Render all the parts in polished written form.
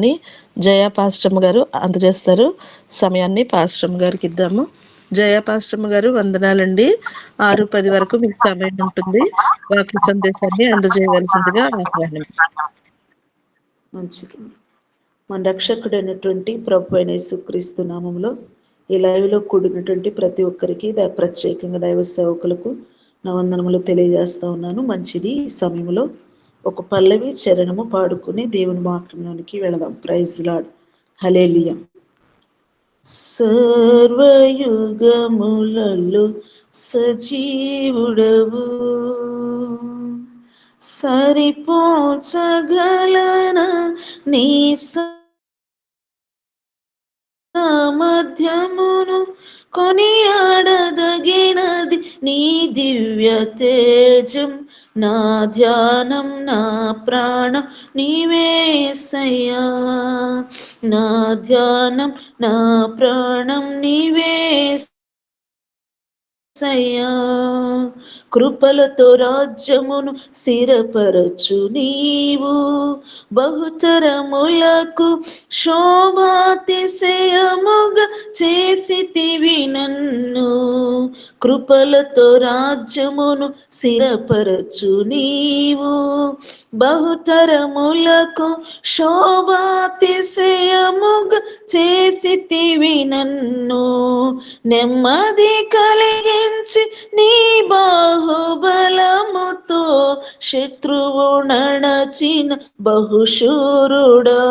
ని జయ పాస్టమ్ గారు అందజేస్తారు. సమయాన్ని పాస్టమ్ గారికి ఇద్దాము. జయ పాస్టమ్ గారు వందనాలండి. 6:10 వరకు మీకు సమయం ఉంటుంది. వాక్య సందేశాన్ని అందజేయవలసిందిగా ఆహ్వానం. మంచిది. మన రక్షకుడైనటువంటి ప్రభు అయిన యేసుక్రీస్తు నామములో ఈ లైవ్లో కూడినటువంటి ప్రతి ఒక్కరికి ప్రత్యేకంగా దైవ సేవకులకు నా వందనములు తెలియజేస్తా ఉన్నాను. మంచిది. ఈ సమయంలో ఒక పల్లవి చరణము పాడుకుని దేవుని వాక్యంలోనికి వెళదాం. Praise Lord. హల్లెలూయా. సర్వయుగములలో సజీవుడవు, సరిపోల్చగలన నీ సామర్థ్యమును, కొనియాడదగినది నీ దివ్య తేజం. నా ధ్యానం నా ప్రాణం నీవేసయ్యా, నా ధ్యానం నా ప్రాణం నీవేసయ్యా. కృపలతో రాజ్యమును స్థిరపరచు నీవు, బహుతరములకు శోభాతిశయముగా చేసితివి నన్ను. కృపలతో రాజ్యమును స్థిరపరచు నీవు, బహుతరములకు శోభాతిశయముగా చేసితివి నన్ను. నెమ్మది కలిగించి నీ బాహుబలముతో శత్రువు నడచిన బహుశూరుడా.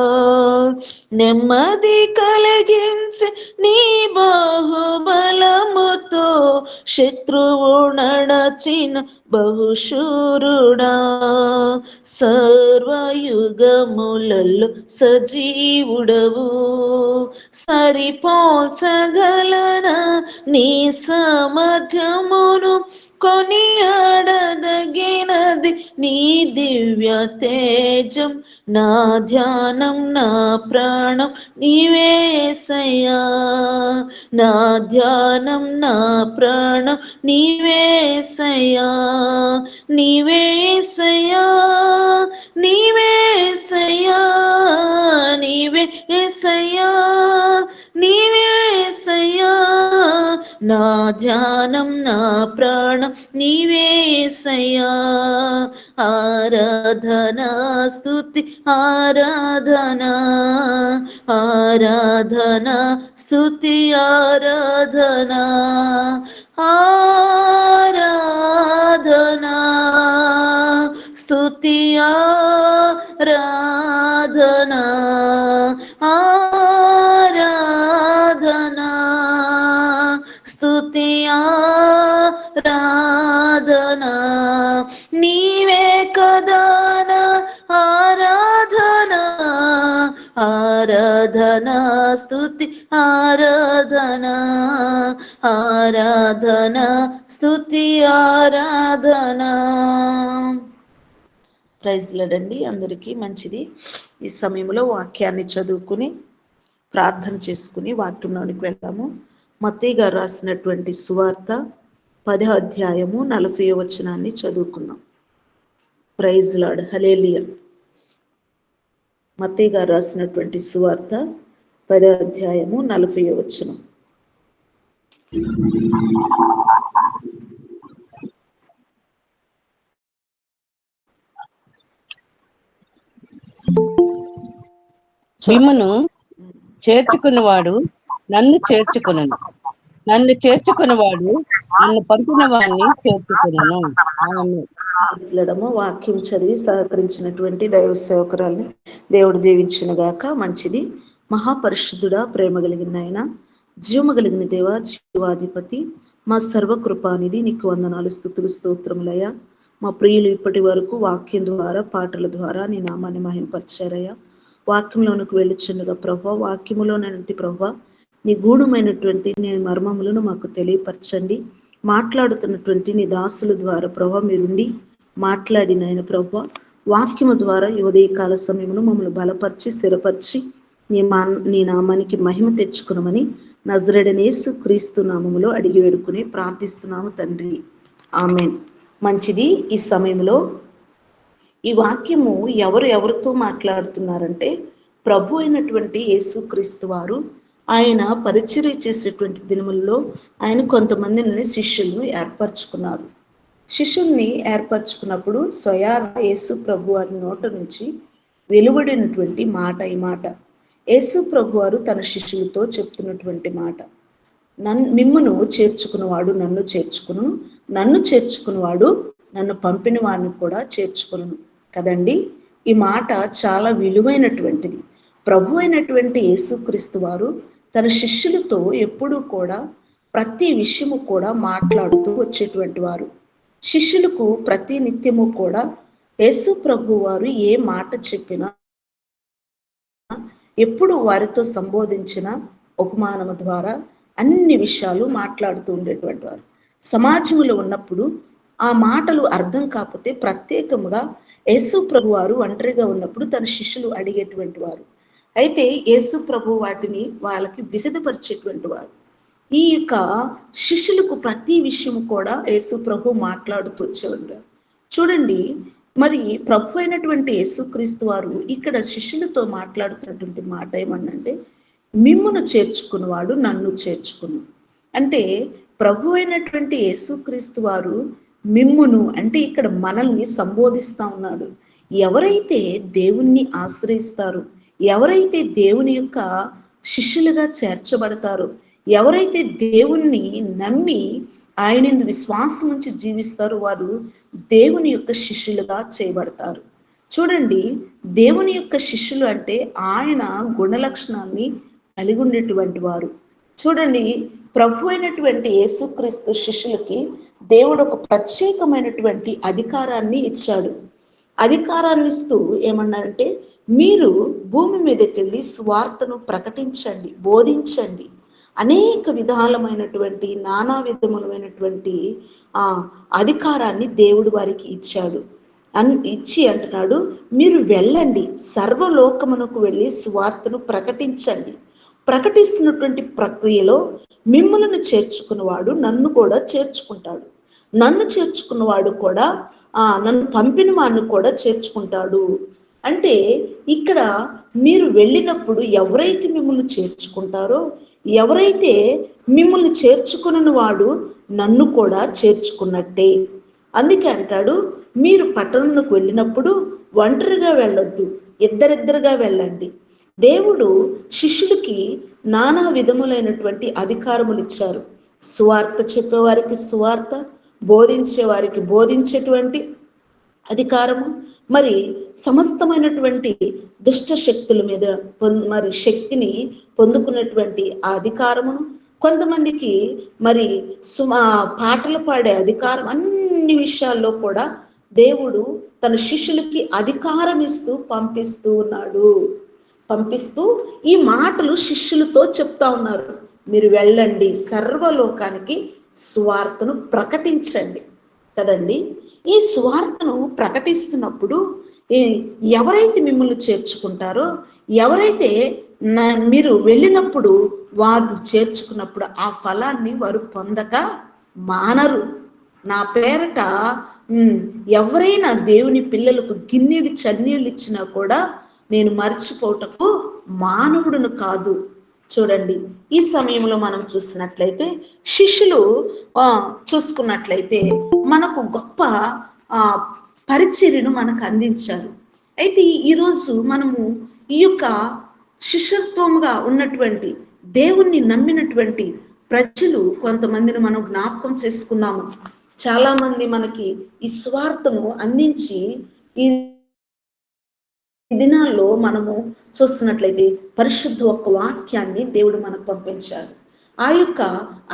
నెమ్మది కలిగించి నీ బాహుబలముతో శత్రువు నడచిన బహుశూరుడా. సర్వయుగములలో సజీవుడవు, సరిపోల్చగలన నీ సామర్థ్యమును, కొనియాడదగినది నీ దివ్య తేజం. నా ధ్యానం నా ప్రాణం నీవేసయ్యా, నా ధ్యానం నా ప్రాణం నీవేసయ్యా, నీవేసయ్యా, నీవేసయ్యా, నీవేసయ్యా, నీవేసయ్యా. నా ధ్యానం నా ప్రాణం నీవేసయ్యా. ఆరాధనా స్తుతి ఆరాధనా, ఆరాధనా స్తుతి ఆరాధనా, ఆరాధనా స్తుతి ఆరాధనా, ఆరాధనా స్తుతి ఆరాధనా. నీవే కదాన ఆరాధనా, ఆరాధనా స్తుతి ఆరాధనా, ఆరాధనా స్తుతి ఆరాధనా. Praise Lord. అందరికీ మంచిది. ఈ సమయంలో వాక్యాన్ని చదువుకుని ప్రార్థన చేసుకుని వాక్యంలోనికి వెళ్దాము. మత్తయి గారు రాసినటువంటి సువార్త 10వ అధ్యాయము 40వ వచనాన్ని చదువుకుందాం. Praise Lord. హల్లెలూయా. మత్తయి గారు రాసినటువంటి సువార్త 10వ అధ్యాయము 40వ వచనం. మిమ్మును చేర్చుకున్నవాడు నన్ను చేర్చుకునను, నన్ను చేర్చుకున్నవాడు నన్ను పంపిన వాడిని చేర్చుకునను. వాక్యం చదివి సహకరించినటువంటి దైవ సేవకురాల్ని దేవుడు దీవించిన గాక. మంచిది. మహాపరిశుద్ధుడా, ప్రేమ కలిగిన ఆయన, జీవము కలిగిన దేవ, జీవాధిపతి, మా సర్వకృపానిధి, నీకు వందనాలు, స్తుతులు, స్తోత్రములయ్యా. మా ప్రియులు ఇప్పటి వరకు వాక్యం ద్వారా పాటల ద్వారా నీ నామాన్ని మహిమపరిచారయ్యా. వాక్యంలోనికి వెళ్ళుచుండగా ప్రభా, వాక్యములోనంటి ప్రభా నీ గూఢమైనటువంటి నీ మర్మములను మాకు తెలియపరచండి. మాట్లాడుతున్నటువంటి నీ దాసుల ద్వారా ప్రభా మీరుండి మాట్లాడిన ఆయన ప్రభా, వాక్యము ద్వారా ఈ ఉదయకాల సమయమును మమ్మల్ని బలపరిచి స్థిరపరిచి నీ నామానికి మహిమ తెచ్చుకున్నామని నజరేయుడైన యేసు క్రీస్తు నామములో అడిగి వేడుకుని ప్రార్థిస్తున్నాము తండ్రి. ఆమేన్. మంచిది. ఈ సమయంలో ఈ వాక్యము ఎవరితో మాట్లాడుతున్నారంటే ప్రభు అయినటువంటి యేసుక్రీస్తు వారు ఆయన పరిచర్య చేసేటువంటి దినముల్లో ఆయన కొంతమందిని శిష్యులను ఏర్పరచుకున్నారు. శిష్యుల్ని ఏర్పరచుకున్నప్పుడు స్వయాన యేసు ప్రభు వారి నోట నుంచి వెలువడినటువంటి మాట ఈ మాట. యేసు ప్రభు వారు తన శిష్యులతో చెప్తున్నటువంటి మాట, మిమ్మును చేర్చుకున్నవాడు నన్ను చేర్చుకును, నన్ను చేర్చుకున్నవాడు నన్ను పంపిన వారిని కూడా చేర్చుకును కదండి. ఈ మాట చాలా విలువైనటువంటిది. ప్రభు అయినటువంటి యేసుక్రీస్తు వారు తన శిష్యులతో ఎప్పుడూ కూడా ప్రతి విషయము కూడా మాట్లాడుతూ వచ్చేటువంటి వారు. శిష్యులకు ప్రతి నిత్యము కూడా యేసు ప్రభు వారు ఏ మాట చెప్పినా, ఎప్పుడు వారితో సంబోధించిన ఉపమానము ద్వారా అన్ని విషయాలు మాట్లాడుతూ ఉండేటువంటి వారు. సమాజంలో ఉన్నప్పుడు ఆ మాటలు అర్థం కాకపోతే ప్రత్యేకముగా యేసు ప్రభు వారు ఒంటరిగా ఉన్నప్పుడు తన శిష్యులు అడిగేటువంటి వారు. అయితే యేసు ప్రభు వాటిని వాళ్ళకి విశదపరిచేటువంటి వారు. ఈ యొక్క శిష్యులకు ప్రతి విషయం కూడా యేసు ప్రభు మాట్లాడుతూ వచ్చేవారు. చూడండి, మరి ప్రభు అయినటువంటి యేసుక్రీస్తు వారు ఇక్కడ శిష్యులతో మాట్లాడుతున్నటువంటి మాట ఏమన్నంటే, మిమ్మును చేర్చుకున్నవాడు నన్ను చేర్చుకును. అంటే ప్రభు అయినటువంటి యేసుక్రీస్తు వారు మిమ్మును అంటే ఇక్కడ మనల్ని సంబోధిస్తా ఉన్నాడు. ఎవరైతే దేవుణ్ణి ఆశ్రయిస్తారో, ఎవరైతే దేవుని యొక్క శిష్యులుగా చేర్చబడతారో, ఎవరైతే దేవుణ్ణి నమ్మి ఆయనందు విశ్వాసం ఉంచి జీవిస్తారో వారు దేవుని యొక్క శిష్యులుగా చేయబడతారు. చూడండి, దేవుని యొక్క శిష్యులు అంటే ఆయన గుణలక్షణాన్ని కలిగి ఉండేటువంటి వారు. చూడండి, ప్రభు అయినటువంటి యేసుక్రీస్తు శిష్యులకి దేవుడు ఒక ప్రత్యేకమైనటువంటి అధికారాన్ని ఇచ్చాడు. అధికారాన్ని ఇస్తూ ఏమన్నారంటే, మీరు భూమి మీదకి వెళ్ళి సువార్తను ప్రకటించండి, బోధించండి. అనేక విధాలమైనటువంటి నానా విధములైనటువంటి అధికారాన్ని దేవుడు వారికి ఇచ్చాడు. ఇచ్చి అంటున్నాడు, మీరు వెళ్ళండి, సర్వలోకమునకు వెళ్ళి సువార్తను ప్రకటించండి. ప్రకటిస్తున్నటువంటి ప్రక్రియలో మిమ్మల్ని చేర్చుకున్నవాడు నన్ను కూడా చేర్చుకుంటాడు, నన్ను చేర్చుకున్నవాడు కూడా నన్ను పంపిన వాడిని కూడా చేర్చుకుంటాడు. అంటే ఇక్కడ మీరు వెళ్ళినప్పుడు ఎవరైతే మిమ్మల్ని చేర్చుకుంటారో, ఎవరైతే మిమ్మల్ని చేర్చుకున్న వాడు నన్ను కూడా చేర్చుకున్నట్టే. అందుకే అంటాడు, మీరు పట్టణంలోకి వెళ్ళినప్పుడు ఒంటరిగా వెళ్ళొద్దు, ఇద్దరిద్దరుగా వెళ్ళండి. దేవుడు శిష్యులకి నానా విధములైనటువంటి అధికారములు ఇచ్చారు. సువార్త చెప్పేవారికి సువార్త, బోధించే వారికి బోధించేటువంటి అధికారము, మరి సమస్తమైనటువంటి దుష్ట శక్తుల మీద మరి శక్తిని పొందుకున్నటువంటి ఆ అధికారమును, కొంతమందికి మరి పాటలు పాడే అధికారం, అన్ని విషయాల్లో కూడా దేవుడు తన శిష్యులకి అధికారం ఇస్తూ పంపిస్తూ ఉన్నాడు. పంపిస్తూ ఈ మాటలు శిష్యులతో చెప్తా ఉన్నారు. మీరు వెళ్ళండి, సర్వలోకానికి సువార్తను ప్రకటించండి కదండి. ఈ సువార్తను ప్రకటిస్తున్నప్పుడు ఎవరైతే మిమ్మల్ని చేర్చుకుంటారో, ఎవరైతే మీరు వెళ్ళినప్పుడు వారు చేర్చుకున్నప్పుడు ఆ ఫలాన్ని వారు పొందక మానరు. నా పేరట ఎవరైనా దేవుని పిల్లలకు గిన్నెడు చన్నీళ్ళు ఇచ్చినా కూడా నేను మర్చిపోటకు మానవుడును కాదు. చూడండి, ఈ సమయంలో మనం చూసినట్లయితే శిష్యులు చూసుకున్నట్లయితే మనకు గొప్ప పరిచర్యను మనకు అందించారు. అయితే ఈరోజు మనము ఈ యొక్క శిష్యత్వముగా ఉన్నటువంటి దేవుణ్ణి నమ్మినటువంటి ప్రజలు కొంతమందిని మనం జ్ఞాపకం చేసుకుందాము. చాలా మంది మనకి ఈ స్వార్థను అందించి ఈ దినాల్లో మనము చూస్తున్నట్లయితే పరిశుద్ధ ఒక్క వాక్యాన్ని దేవుడు మనకు పంపించాడు. ఆ యొక్క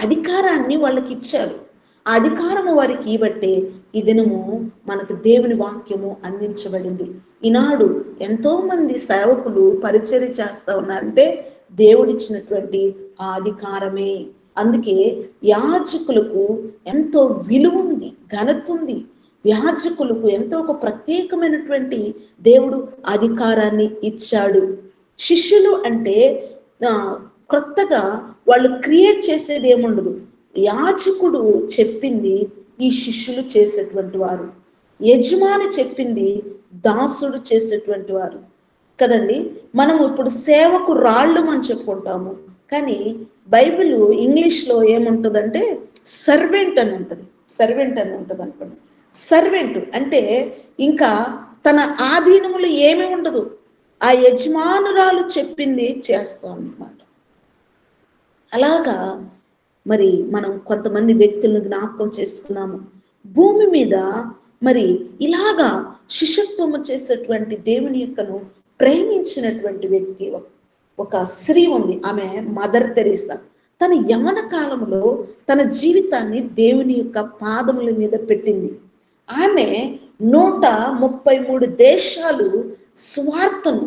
అధికారాన్ని వాళ్ళకి ఇచ్చాడు. ఆ అధికారము వారికి ఇవ్వట్టే ఈ దినము మనకు దేవుని వాక్యము అందించబడింది. ఈనాడు ఎంతో మంది సేవకులు పరిచర్య చేస్తా ఉన్నారంటే దేవుడిచ్చినటువంటి ఆ అధికారమే. అందుకే యాజకులకు ఎంతో విలువ ఉంది, ఘనత ఉంది. యాజకులకు ఎంతో ఒక ప్రత్యేకమైనటువంటి దేవుడు అధికారాన్ని ఇచ్చాడు. శిష్యులు అంటే కొత్తగా వాళ్ళు క్రియేట్ చేసేది ఏముండదు. యాజకుడు చెప్పింది ఈ శిష్యులు చేసేటువంటి వారు, యజమాని చెప్పింది దాసుడు చేసేటువంటి వారు. కదండి. మనము ఇప్పుడు సేవకు రాళ్ళు అని చెప్పుకుంటాము, కానీ బైబిల్ ఇంగ్లీష్లో ఏముంటుందంటే సర్వెంట్ అని ఉంటుంది. సర్వెంట్ అని ఉంటుంది అనుకోండి. సర్వెంట్ అంటే ఇంకా తన ఆధీనములు ఏమీ ఉండదు, ఆ యజమానురాలు చెప్పింది చేస్తాం అన్నమాట. అలాగా మరి మనం కొంతమంది వ్యక్తులను జ్ఞాపకం చేసుకున్నాము. భూమి మీద మరి ఇలాగా శిష్యత్వము చేసేటువంటి దేవుని యొక్కను ప్రేమించినటువంటి వ్యక్తి ఒక స్త్రీ ఉంది. ఆమె మదర్ తెరీసా. తన యవ్వన కాలంలో తన జీవితాన్ని దేవుని యొక్క పాదముల మీద పెట్టింది. ఆమె 133 దేశాలు స్వార్థను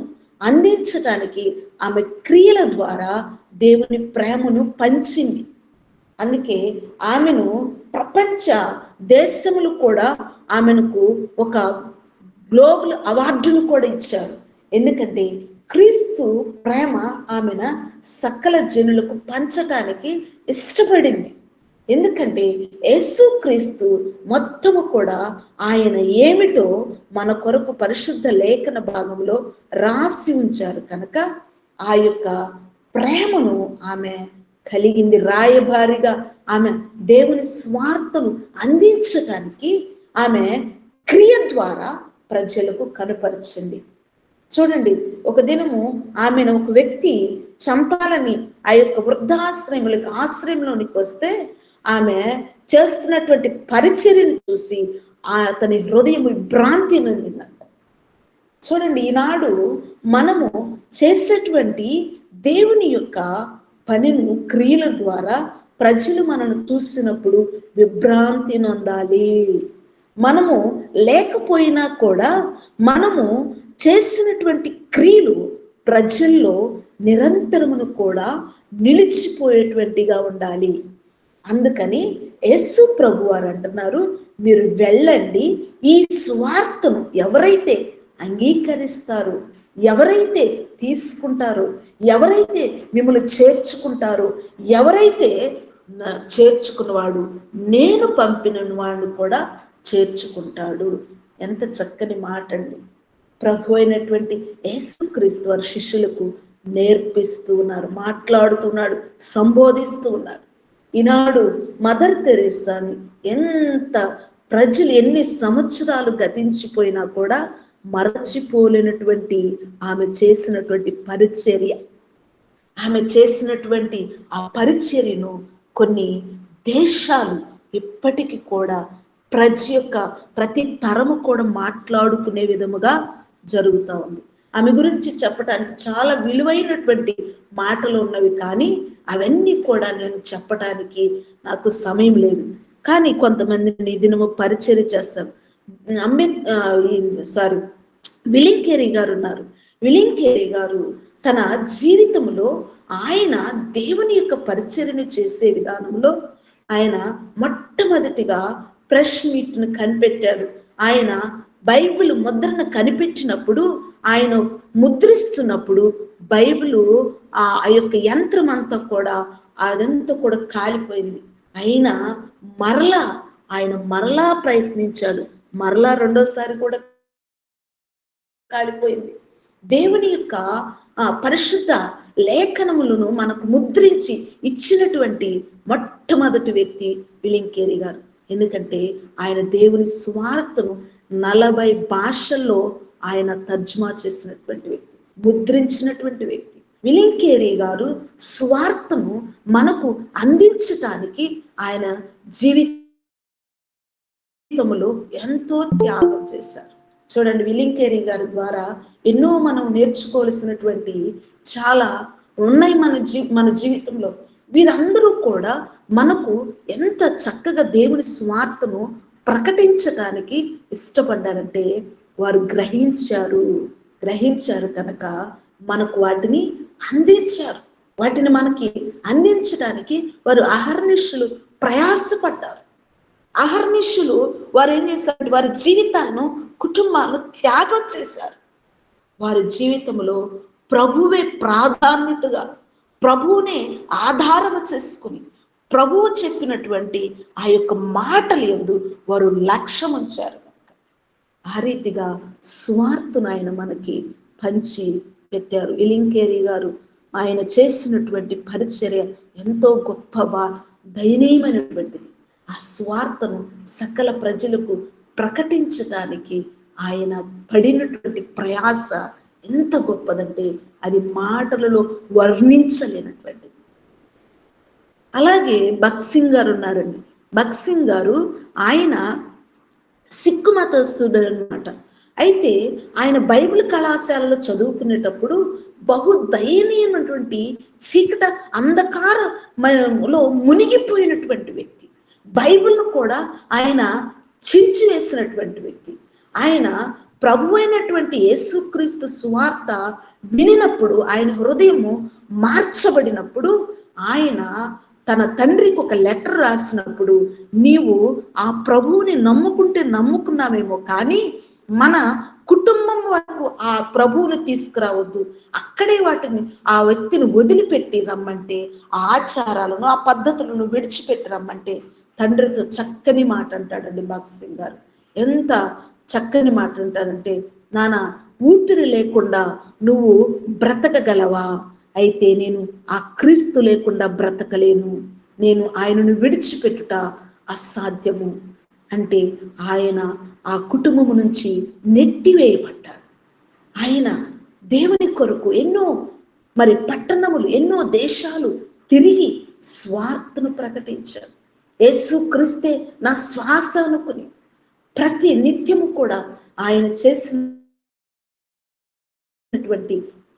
అందించడానికి ఆమె క్రియల ద్వారా దేవుని ప్రేమను పంచింది. అందుకే ఆమెను ప్రపంచ దేశములు కూడా ఆమెకు ఒక గ్లోబల్ అవార్డును కూడా ఇచ్చారు. ఎందుకంటే క్రీస్తు ప్రేమ ఆమెను సకల జనులకు పంచటానికి ఇష్టపడింది. ఎందుకంటే యేసు క్రీస్తు మొత్తము కూడా ఆయన ఏమిటో మన కొరకు పరిశుద్ధ లేఖన భాగంలో రాసి ఉంచారు కనుక ఆ యొక్క ప్రేమను ఆమె కలిగింది. రాయబారిగా ఆమె దేవుని స్వార్థను అందించడానికి ఆమె క్రియ ద్వారా ప్రజలకు కనుపరిచింది. చూడండి, ఒక దినము ఆమెను ఒక వ్యక్తి చంపాలని ఆ యొక్క వృద్ధాశ్రయములకు ఆశ్రయంలోనికి వస్తే ఆమె చేస్తున్నటువంటి పరిచర్యను చూసి అతని హృదయం భ్రాంతి నొందిందంట. చూడండి, ఈనాడు మనము చేసేటువంటి దేవుని యొక్క పనిను క్రియల ద్వారా ప్రజలు మనను చూసినప్పుడు విభ్రాంతి నొందాలి. మనము లేకపోయినా కూడా మనము చేసినటువంటి క్రియలు ప్రజల్లో నిరంతరమును కూడా నిలిచిపోయేటువంటిగా ఉండాలి. అందుకని యేసు ప్రభు వారు అంటున్నారు, మీరు వెళ్ళండి, ఈ స్వార్థను ఎవరైతే అంగీకరిస్తారో, ఎవరైతే తీసుకుంటారో, ఎవరైతే మిమ్మల్ని చేర్చుకుంటారో, ఎవరైతే చేర్చుకున్నవాడు నేను పంపిన వాడిని కూడా చేర్చుకుంటాడు. ఎంత చక్కని మాట అండి. ప్రభు అయినటువంటి యేసుక్రీస్తు వారి శిష్యులకు నేర్పిస్తూ ఉన్నారు, మాట్లాడుతున్నాడు, సంబోధిస్తూ ఉన్నాడు. ఈనాడు మదర్ తెరీసాని ఎంత ప్రజలు ఎన్ని సంవత్సరాలు గతించిపోయినా కూడా మరచిపోలేనటువంటి ఆమె చేసినటువంటి పరిచర్య, ఆమె చేసినటువంటి ఆ పరిచర్యను కొన్ని దేశాలు ఇప్పటికీ కూడా ప్రతి తరము కూడా మాట్లాడుకునే విధముగా జరుగుతూ ఉంది. ఆమె గురించి చెప్పడానికి చాలా విలువైనటువంటి మాటలు ఉన్నవి, కానీ అవన్నీ కూడా నేను చెప్పడానికి నాకు సమయం లేదు. కానీ కొంతమందిని ఈ దినము పరిచర్య చేస్తాను. విలియం కేరీ గారు ఉన్నారు. విలియం కేరీ గారు తన జీవితంలో ఆయన దేవుని యొక్క పరిచర్యను చేసే విధానంలో ఆయన మొట్టమొదటిగా ప్రెస్ మీట్ను కనిపెట్టాడు. ఆయన బైబిల్ ముద్రను కనిపెట్టినప్పుడు, ఆయన ముద్రిస్తున్నప్పుడు బైబిల్ ఆ యొక్క యంత్రం అంతా కూడా అదంతా కూడా కాలిపోయింది. అయినా ఆయన మరలా ప్రయత్నించాడు, మరలా రెండోసారి కూడా కాలిపోయింది. దేవుని యొక్క పరిశుద్ధ లేఖనములను మనకు ముద్రించి ఇచ్చినటువంటి మొట్టమొదటి వ్యక్తి విలియం కేరీ గారు. ఎందుకంటే ఆయన దేవుని సువార్తను 40 భాషల్లో ఆయన తర్జుమా చేసినటువంటి వ్యక్తి, ముద్రించినటువంటి వ్యక్తి. విలియం కేరీ గారు సువార్తను మనకు అందించటానికి ఆయన జీవితంలో ఎంతో త్యాగం చేశారు. చూడండి, విలియం కేరీ గారి ద్వారా ఎన్నో మనం నేర్చుకోవాల్సినటువంటి చాలా ఉన్నాయి మన జీవితంలో. వీరందరూ కూడా మనకు ఎంత చక్కగా దేవుని స్వార్థను ప్రకటించడానికి ఇష్టపడ్డారంటే వారు గ్రహించారు కనుక మనకు వాటిని అందించారు. వాటిని మనకి అందించడానికి వారు అహర్నిశలు ప్రయాసపడ్డారు. అహర్నిశలు వారు ఏం చేశారు? వారి జీవితాలను, కుటుంబాలను త్యాగం చేశారు. వారి జీవితంలో ప్రభువే ప్రాధాన్యతగా, ప్రభువునే ఆధారము చేసుకుని, ప్రభువు చెప్పినటువంటి ఆ యొక్క మాటలు యందు వారు లక్ష్యం ఉంచారు. ఆ రీతిగా స్వార్థను ఆయన మనకి పంచి పెట్టారు. ఇలింకేరి గారు ఆయన చేసినటువంటి పరిచర్య ఎంతో గొప్ప దయనీయమైనటువంటిది. ఆ స్వార్థను సకల ప్రజలకు ప్రకటించడానికి ఆయన పడినటువంటి ప్రయాస ఎంత గొప్పదంటే అది మాటలలో వర్ణించలేనటువంటిది. అలాగే భగత్ సింగ్ గారు ఉన్నారండి. భగత్ సింగ్ గారు ఆయన సిక్కు మతస్థుడు అనమాట. అయితే ఆయన బైబిల్ కళాశాలలో చదువుకునేటప్పుడు బహు దయనీయమైనటువంటి చీకట అంధకారంలో మునిగిపోయినటువంటి వ్యక్తి. బైబిల్ను కూడా ఆయన చించి వేసినటువంటి వ్యక్తి. ఆయన ప్రభు అయినటువంటి యేసుక్రీస్తు సువార్త వినినప్పుడు ఆయన హృదయము మార్చబడినప్పుడు ఆయన తన తండ్రికి ఒక లెటర్ రాసినప్పుడు, నీవు ఆ ప్రభువుని నమ్ముకుంటే నమ్ముకున్నామేమో కానీ మన కుటుంబం వరకు ఆ ప్రభువుని తీసుకురావద్దు, అక్కడే వాటిని ఆ వ్యక్తిని వదిలిపెట్టి రమ్మంటే, ఆ ఆచారాలను ఆ పద్ధతులను విడిచిపెట్టి రమ్మంటే తండ్రితో చక్కని మాట అంటాడండి భగత్ సింగ్ గారు. ఎంత చక్కని మాట అంటారంటే, నాన్న ఊపిరి లేకుండా నువ్వు బ్రతకగలవా? అయితే నేను ఆ క్రీస్తు లేకుండా బ్రతకలేను, నేను ఆయనను విడిచిపెట్టుట అసాధ్యము అంటే ఆయన ఆ కుటుంబము నుంచి నెట్టివేయబడ్డాడు. ఆయన దేవుని కొరకు ఎన్నో పట్టణములు, ఎన్నో దేశాలు తిరిగి స్వార్థను ప్రకటించారు. యేసుక్రీస్తే నా శ్వాస అనుకుని ప్రతి నిత్యము కూడా ఆయన చేసినటువంటి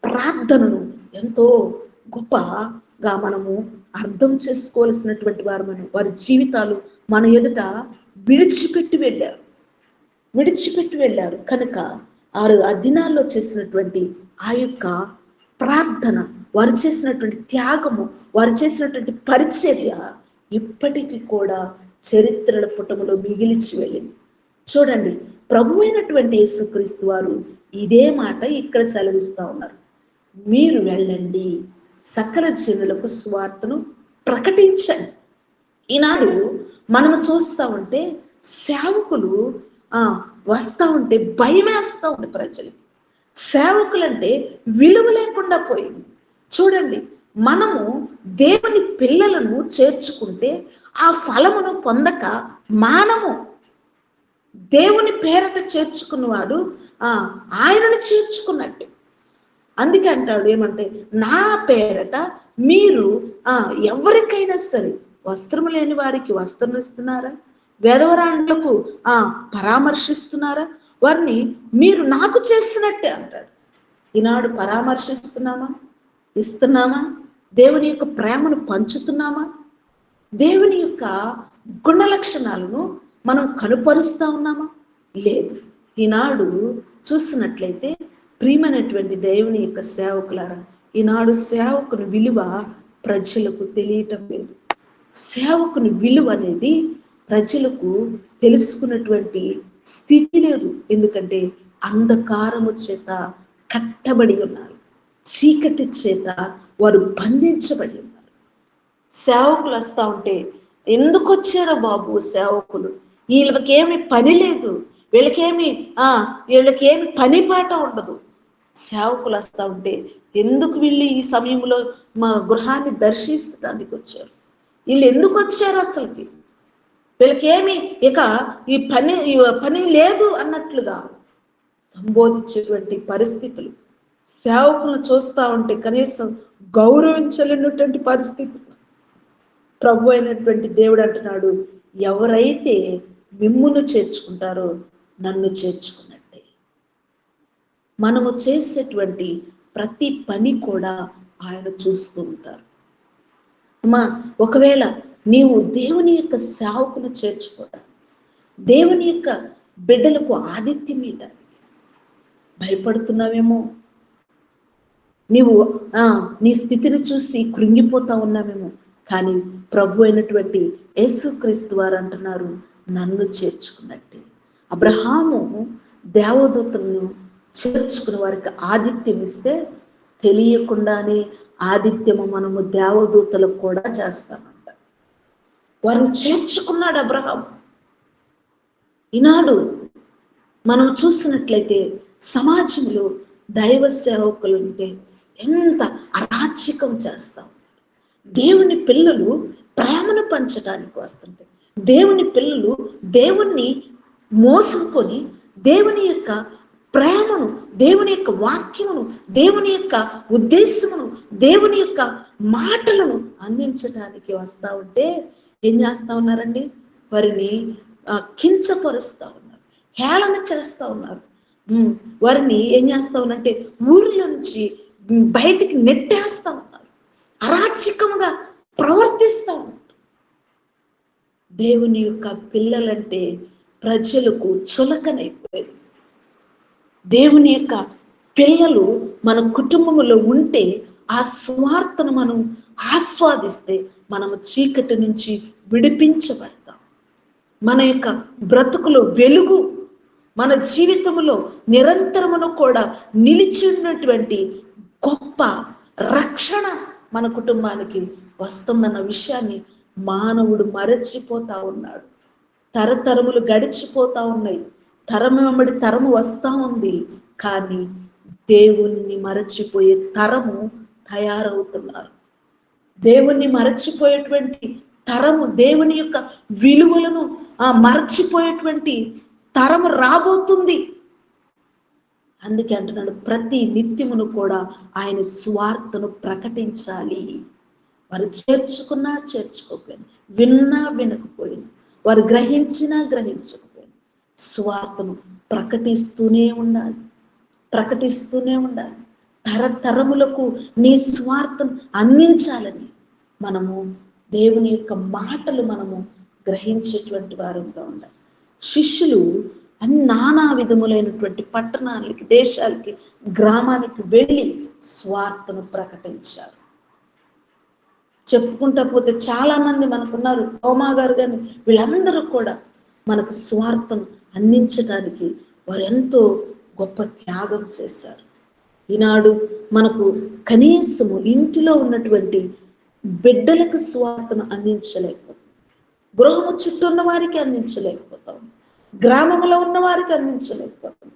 ప్రార్థనను ఎంతో గొప్పగా మనము అర్థం చేసుకోవాల్సినటువంటి వారి జీవితాలు మన ఎదుట విడిచిపెట్టి వెళ్ళారు కనుక ఆ దినాల్లో చేసినటువంటి ఆ యొక్క ప్రార్థన, వారు చేసినటువంటి త్యాగము, వారు చేసినటువంటి పరిచర్య ఇప్పటికీ కూడా చరిత్రల పుటములో మిగిలిచి వెళ్ళింది. చూడండి, ప్రభు అయినటువంటి యేసుక్రీస్తు వారు ఇదే మాట ఇక్కడ సెలవిస్తా ఉన్నారు. మీరు వెళ్ళండి, సకల జనులకు సువార్తను ప్రకటించండి. ఈనాడు మనము చూస్తూ ఉంటే సేవకులు వస్తూ ఉంటే భయమేస్తూ ఉంది ప్రజలకి. సేవకులంటే విలువ లేకుండా పోయింది. చూడండి, మనము దేవుని పిల్లలను చేర్చుకుంటే ఆ ఫలమును పొందక మానము. దేవుని పేరట చేర్చుకున్నవాడు ఆయనను చేర్చుకున్నట్టే. అందుకే అంటాడు ఏమంటే, నా పేరట మీరు ఎవరికైనా సరే వస్త్రము లేని వారికి వస్త్రం ఇస్తున్నారా, వేదవరాండ్లకు పరామర్శిస్తున్నారా, వారిని మీరు నాకు చేసినట్టే అంటాడు. ఈనాడు పరామర్శిస్తున్నామా? ఇస్తున్నామా? దేవుని యొక్క ప్రేమను పంచుతున్నామా? దేవుని యొక్క గుణ లక్షణాలను మనం కనుపరుస్తా ఉన్నామా? లేదు. ఈనాడు చూసినట్లయితే ప్రియమైనటువంటి దేవుని యొక్క సేవకులారా, ఈనాడు సేవకుని విలువ ప్రజలకు తెలియటం లేదు. సేవకుని విలువ అనేది ప్రజలకు తెలుసుకున్నటువంటి స్థితి లేదు. ఎందుకంటే అంధకారము చేత కట్టబడి ఉన్నారు, చీకటి చేత వారు బంధించబడి ఉన్నారు. సేవకులు వస్తూ ఉంటే, ఎందుకు వచ్చారో బాబు సేవకులు, వీళ్ళకేమి పని లేదు, వీళ్ళకేమి పని పాట ఉండదు. సేవకులు వస్తూ ఉంటే, ఎందుకు వీళ్ళు ఈ సమయంలో మా గృహాన్ని దర్శించడానికి వచ్చారు, వీళ్ళు ఎందుకు వచ్చారు, అసలుకి వీళ్ళకేమి ఇక ఈ పని లేదు అన్నట్లుగా సంబోధించేటువంటి పరిస్థితులు. సేవకులను చూస్తూ ఉంటే కనీసం గౌరవించలేనటువంటి పరిస్థితి. ప్రభు అయినటువంటి దేవుడు అంటున్నాడు, ఎవరైతే మిమ్మును చేర్చుకుంటారో నన్ను చేర్చుకున్నట్టే. మనము చేసేటువంటి ప్రతి పని కూడా ఆయన చూస్తూ ఉంటారు. ఒకవేళ నీవు దేవుని యొక్క సేవకును చేర్చుకోవడం, దేవుని యొక్క బిడ్డలకు ఆతిథ్యం ఇవ్వడానికి భయపడుతున్నావేమో, నీవు నీ స్థితిని చూసి కృంగిపోతా ఉన్నామేమో, కానీ ప్రభు అయినటువంటి యేసుక్రీస్తు వారు అంటున్నారు, నన్ను చేర్చుకున్నట్టే. అబ్రహాము దేవదూతలను చేర్చుకుని వారికి ఆతిథ్యం ఇస్తే తెలియకుండానే ఆతిథ్యము మనము దేవదూతలకు కూడా చేస్తామంట. వారిని చేర్చుకున్నాడు అబ్రహాము. ఈనాడు మనం చూసినట్లయితే సమాజంలో దైవ సేవకులుంటే ఎంత అరాచకం చేస్తాం. దేవుని పిల్లలు ప్రేమను పంచడానికి వస్తుంటాయి. దేవుని పిల్లలు దేవుణ్ణి మోసుకొని దేవుని యొక్క ప్రేమను, దేవుని యొక్క వాక్యమును, దేవుని యొక్క ఉద్దేశమును, దేవుని యొక్క మాటలను అందించడానికి వస్తా ఉంటే ఏం చేస్తా ఉన్నారండి? వారిని కించపరుస్తూ ఉన్నారు, హేళన చేస్తూ ఉన్నారు. వారిని ఏం చేస్తా ఉన్నారంటే ఊరిలో నుంచి బయటికి నెట్టేస్తా ఉన్నారు, అరాచకంగా ప్రవర్తిస్తూ ఉన్నారు. దేవుని యొక్క పిల్లలంటే ప్రజలకు చులకనైపోయింది. దేవుని యొక్క పిల్లలు మన కుటుంబంలో ఉంటే ఆ స్వార్థను మనం ఆస్వాదిస్తే మనము చీకటి నుంచి విడిపించబడతాం. మన యొక్క బ్రతుకులో వెలుగు, మన జీవితంలో నిరంతరమును కూడా నిలిచి ఉన్నటువంటి గొప్ప రక్షణ మన కుటుంబానికి వస్తుందన్న విషయాన్ని మానవుడు మరచిపోతా ఉన్నాడు. తరతరములు గడిచిపోతా ఉన్నాయి, తరము వెంబడి తరము వస్తా ఉంది. కానీ దేవుణ్ణి మరచిపోయే తరము తయారవుతున్నారు. దేవుణ్ణి మరచిపోయేటువంటి తరము, దేవుని యొక్క విలువలను మరచిపోయేటువంటి తరము రాబోతుంది. అందుకే అంటున్నాడు, ప్రతి నిత్యమును కూడా ఆయన స్వార్థను ప్రకటించాలి. వారు చేర్చుకున్నా చేర్చుకోకపోయినా, విన్నా వినకపోయినా, వారు గ్రహించినా గ్రహించకపోయినా స్వార్థను ప్రకటిస్తూనే ఉండాలి, ప్రకటిస్తూనే ఉండాలి. తరతరములకు నీ స్వార్థం అందించాలని మనము దేవుని యొక్క మాటలు మనము గ్రహించేటువంటి వారంగా ఉండాలి. శిష్యులు నానా విధములైనటువంటి పట్టణాలకి, దేశాలకి, గ్రామానికి వెళ్ళి స్వార్థను ప్రకటించారు. చెప్పుకుంటా పోతే చాలా మంది మనకున్నారు, తోమా గారు కానీ వీళ్ళందరూ కూడా మనకు స్వార్థం అందించడానికి వారు ఎంతో గొప్ప త్యాగం చేశారు. ఈనాడు మనకు కనీసము ఇంటిలో ఉన్నటువంటి బిడ్డలకు స్వార్థను అందించలేకపోతాం, గృహము చుట్టూ ఉన్న వారికి అందించలేకపోతాం, గ్రామంలో ఉన్న వారికి అందించలేకపోతాం,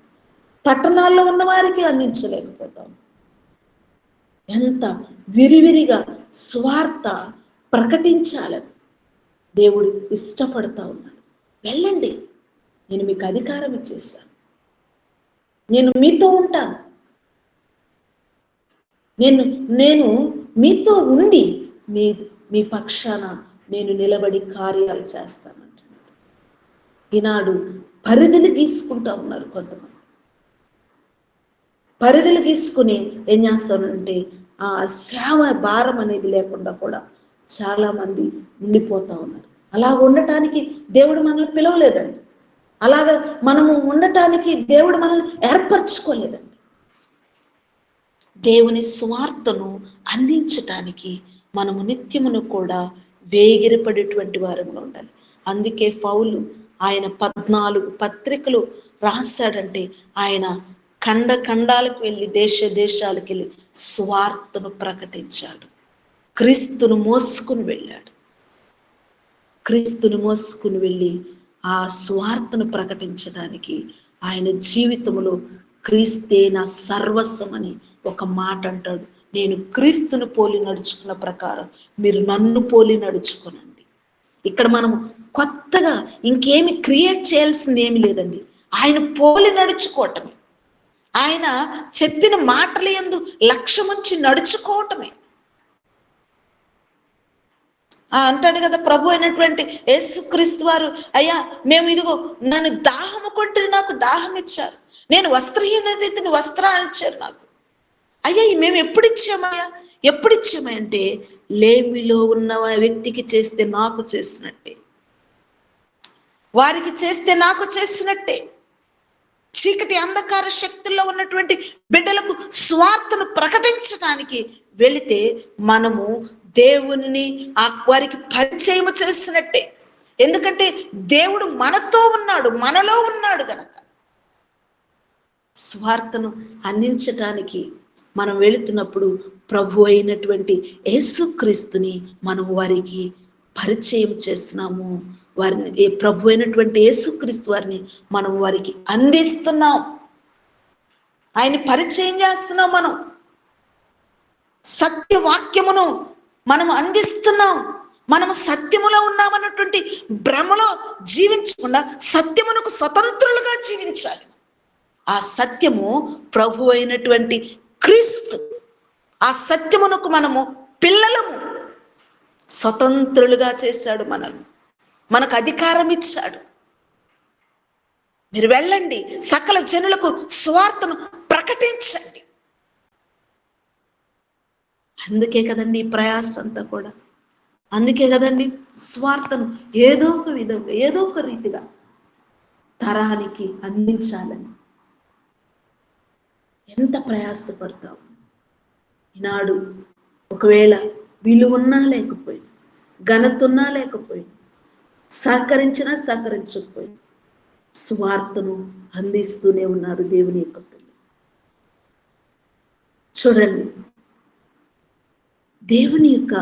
పట్టణాల్లో ఉన్న వారికి అందించలేకపోతాం. ఎంత విరివిరిగా స్వార్థ ప్రకటించాలని దేవుడు ఇష్టపడతా ఉన్నాడు. వెళ్ళండి, నేను మీకు అధికారం ఇచ్చేసాను, నేను మీతో ఉంటాను, నేను మీతో ఉండి మీ పక్షాన నేను నిలబడి కార్యాలు చేస్తానంటున్నాడు. ఈనాడు పరిధులు గీసుకుంటా ఉన్నారు కొంతమంది. పరిధులు గీసుకుని ఏం చేస్తానంటే ఆ సేవ భారం అనేది లేకుండా కూడా చాలా మంది ఉండిపోతా ఉన్నారు. అలా ఉండటానికి దేవుడు మనల్ని పిలవలేదండి, అలాగ మనము ఉండటానికి దేవుడు మనల్ని ఏర్పరచుకోలేదండి. దేవుని స్వార్థను అందించటానికి మనము నిత్యమును కూడా వేగిరపడేటువంటి వారంగా ఉండాలి. అందుకే పౌలు ఆయన 14 పత్రికలు రాశాడంటే ఆయన ఖండాలకు వెళ్ళి దేశాలకు వెళ్ళి స్వార్థను ప్రకటించాడు. క్రీస్తును మోసుకుని వెళ్ళాడు. క్రీస్తును మోసుకుని వెళ్ళి ఆ స్వార్థను ప్రకటించడానికి ఆయన జీవితంలో క్రీస్తే నా సర్వస్వం అని ఒక మాట అంటాడు. నేను క్రీస్తును పోలి నడుచుకున్న ప్రకారం మీరు నన్ను పోలి నడుచుకోనండి. ఇక్కడ మనము కొత్తగా ఇంకేమి క్రియేట్ చేయాల్సింది ఏమి లేదండి, ఆయన పోలి నడుచుకోవటమే, ఆయన చెప్పిన మాటల యందు లక్ష్యముంచి నడుచుకోవటమే. అంటాడు కదా ప్రభు అయినటువంటి యేసుక్రీస్తు వారు, అయ్యా మేము ఇదిగో నన్ను దాహము కొంటే నాకు దాహం ఇచ్చారు, నేను వస్త్రహీనతని వస్త్రాన్ని ఇచ్చారు నాకు. అయ్యా మేము ఎప్పుడు ఇచ్చామయ్యా అంటే లేమిలో ఉన్న వ్యక్తికి చేస్తే నాకు చేసినట్టే, వారికి చేస్తే నాకు చేసినట్టే. చీకటి అంధకార శక్తుల్లో ఉన్నటువంటి బిడ్డలకు స్వార్థను ప్రకటించడానికి వెళితే మనము దేవుని వారికి పరిచయం చేసినట్టే. ఎందుకంటే దేవుడు మనతో ఉన్నాడు, మనలో ఉన్నాడు గనక. స్వార్థను అందించటానికి మనం వెళుతున్నప్పుడు ప్రభు అయినటువంటి యేసుక్రీస్తుని మనం వారికి పరిచయం చేస్తున్నాము. వారిని ప్రభు అయినటువంటి యేసుక్రీస్తు వారిని మనం వారికి అందిస్తున్నాం. ఆయన్ని పరిచయం చేస్తున్నాం. మనం సత్యవాక్యమును మనం అందిస్తున్నాం. మనము సత్యములో ఉన్నామన్నటువంటి భ్రమలో జీవించకుండా సత్యమునకు స్వతంత్రులుగా జీవించాలి. ఆ సత్యము ప్రభు అయినటువంటి క్రీస్తు. ఆ సత్యమునకు మనము పిల్లలము. స్వతంత్రులుగా చేశాడు మనల్ని, మనకు అధికారం ఇచ్చాడు. మీరు వెళ్ళండి, సకల జనులకు సువార్తను ప్రకటించండి. అందుకే కదండి ఈ ప్రయాస అంతా కూడా. అందుకే కదండి స్వార్థను ఏదో ఒక విధంగా, ఏదో ఒక రీతిగా తరానికి అందించాలని ఎంత ప్రయాసపడతావు. ఈనాడు ఒకవేళ విలువన్నా లేకపోయి, ఘనతున్నా లేకపోయి, సహకరించినా సహకరించకపోయి సువార్తను అందిస్తూనే ఉన్నారు దేవుని యొక్క పిల్లలు. చూడండి, దేవుని యొక్క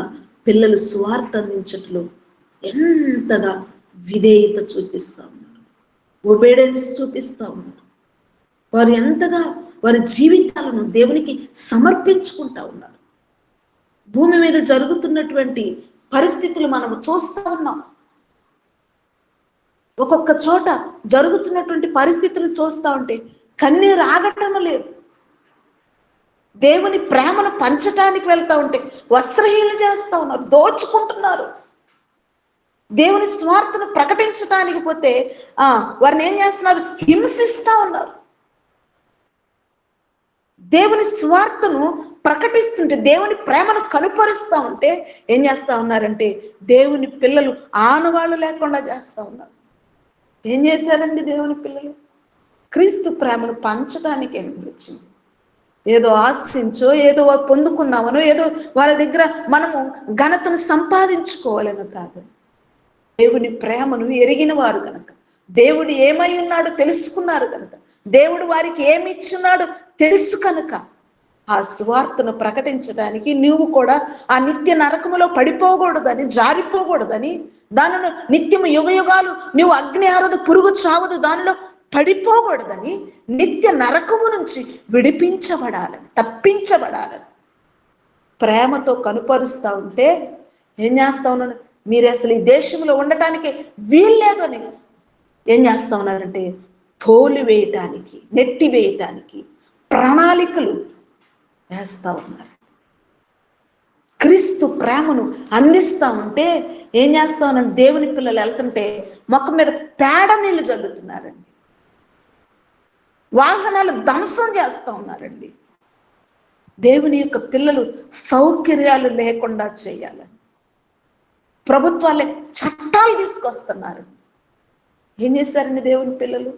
పిల్లలు సువార్త అందించట్లో ఎంతగా విధేయత చూపిస్తూ ఉన్నారు, ఒబేడెన్స్ చూపిస్తూ ఉన్నారు. వారు ఎంతగా వారి జీవితాలను దేవునికి సమర్పించుకుంటా ఉన్నారు. భూమి మీద జరుగుతున్నటువంటి పరిస్థితులు మనం చూస్తూ ఉన్నాం. ఒక్కొక్క చోట జరుగుతున్నటువంటి పరిస్థితులు చూస్తూ ఉంటే కన్నీరు ఆగటం లేదు. దేవుని ప్రేమను పంచటానికి వెళ్తా ఉంటే వస్త్రహీనలు చేస్తూ ఉన్నారు, దోచుకుంటున్నారు. దేవుని స్వార్థను ప్రకటించడానికి పోతే వారిని ఏం చేస్తున్నారు? హింసిస్తూ ఉన్నారు. దేవుని స్వార్థను ప్రకటిస్తుంటే, దేవుని ప్రేమను కనుపరుస్తూ ఉంటే ఏం చేస్తూ ఉన్నారంటే దేవుని పిల్లలు ఆనవాళ్ళు లేకుండా చేస్తూ ఉన్నారు. ఏం చేశారండి దేవుని పిల్లలు? క్రీస్తు ప్రేమను పంచడానికి ఏం వచ్చింది? ఏదో ఆశించో, ఏదో పొందుకుందామనో, ఏదో వాళ్ళ దగ్గర మనము ఘనతను సంపాదించుకోవాలను కాదు. దేవుని ప్రేమను ఎరిగిన వారు కనుక, దేవుడు ఏమై ఉన్నాడో తెలుసుకున్నారు కనుక, దేవుడు వారికి ఏమి ఇచ్చున్నాడో తెలుసు కనుక ఆ సువార్తను ప్రకటించడానికి నువ్వు కూడా ఆ నిత్య నరకములో పడిపోకూడదని, జారిపోకూడదని, దానిలో నిత్యము యుగయుగాలు నువ్వు అగ్ని ఆరదు, పురుగు చావదు, దానిలో పడిపోకూడదని, నిత్య నరకము నుంచి విడిపించబడాలని, తప్పించబడాలని ప్రేమతో కనుపరుస్తూ ఉంటే ఏం చేస్తా ఉన్నాను? మీరు అసలు ఈ దేశంలో ఉండటానికి వీల్లేదని ఏం చేస్తా ఉన్నారంటే తోలు వేయటానికి, నెట్టి వేయటానికి ప్రణాళికలు వేస్తా ఉన్నారు. క్రీస్తు ప్రేమను అందిస్తా ఉంటే ఏం చేస్తా ఉన్నాను? దేవుని పిల్లలు వెళ్తుంటే మొక్క మీద పేడ నీళ్లు జల్లుతున్నారండి, వాహనాలు ధ్వంసం చేస్తూ ఉన్నారండి. దేవుని యొక్క పిల్లలు సౌకర్యాలు లేకుండా చేయాలని ప్రభుత్వాలే చట్టాలు తీసుకొస్తున్నారు. ఏం చేశారండి దేవుని పిల్లలు?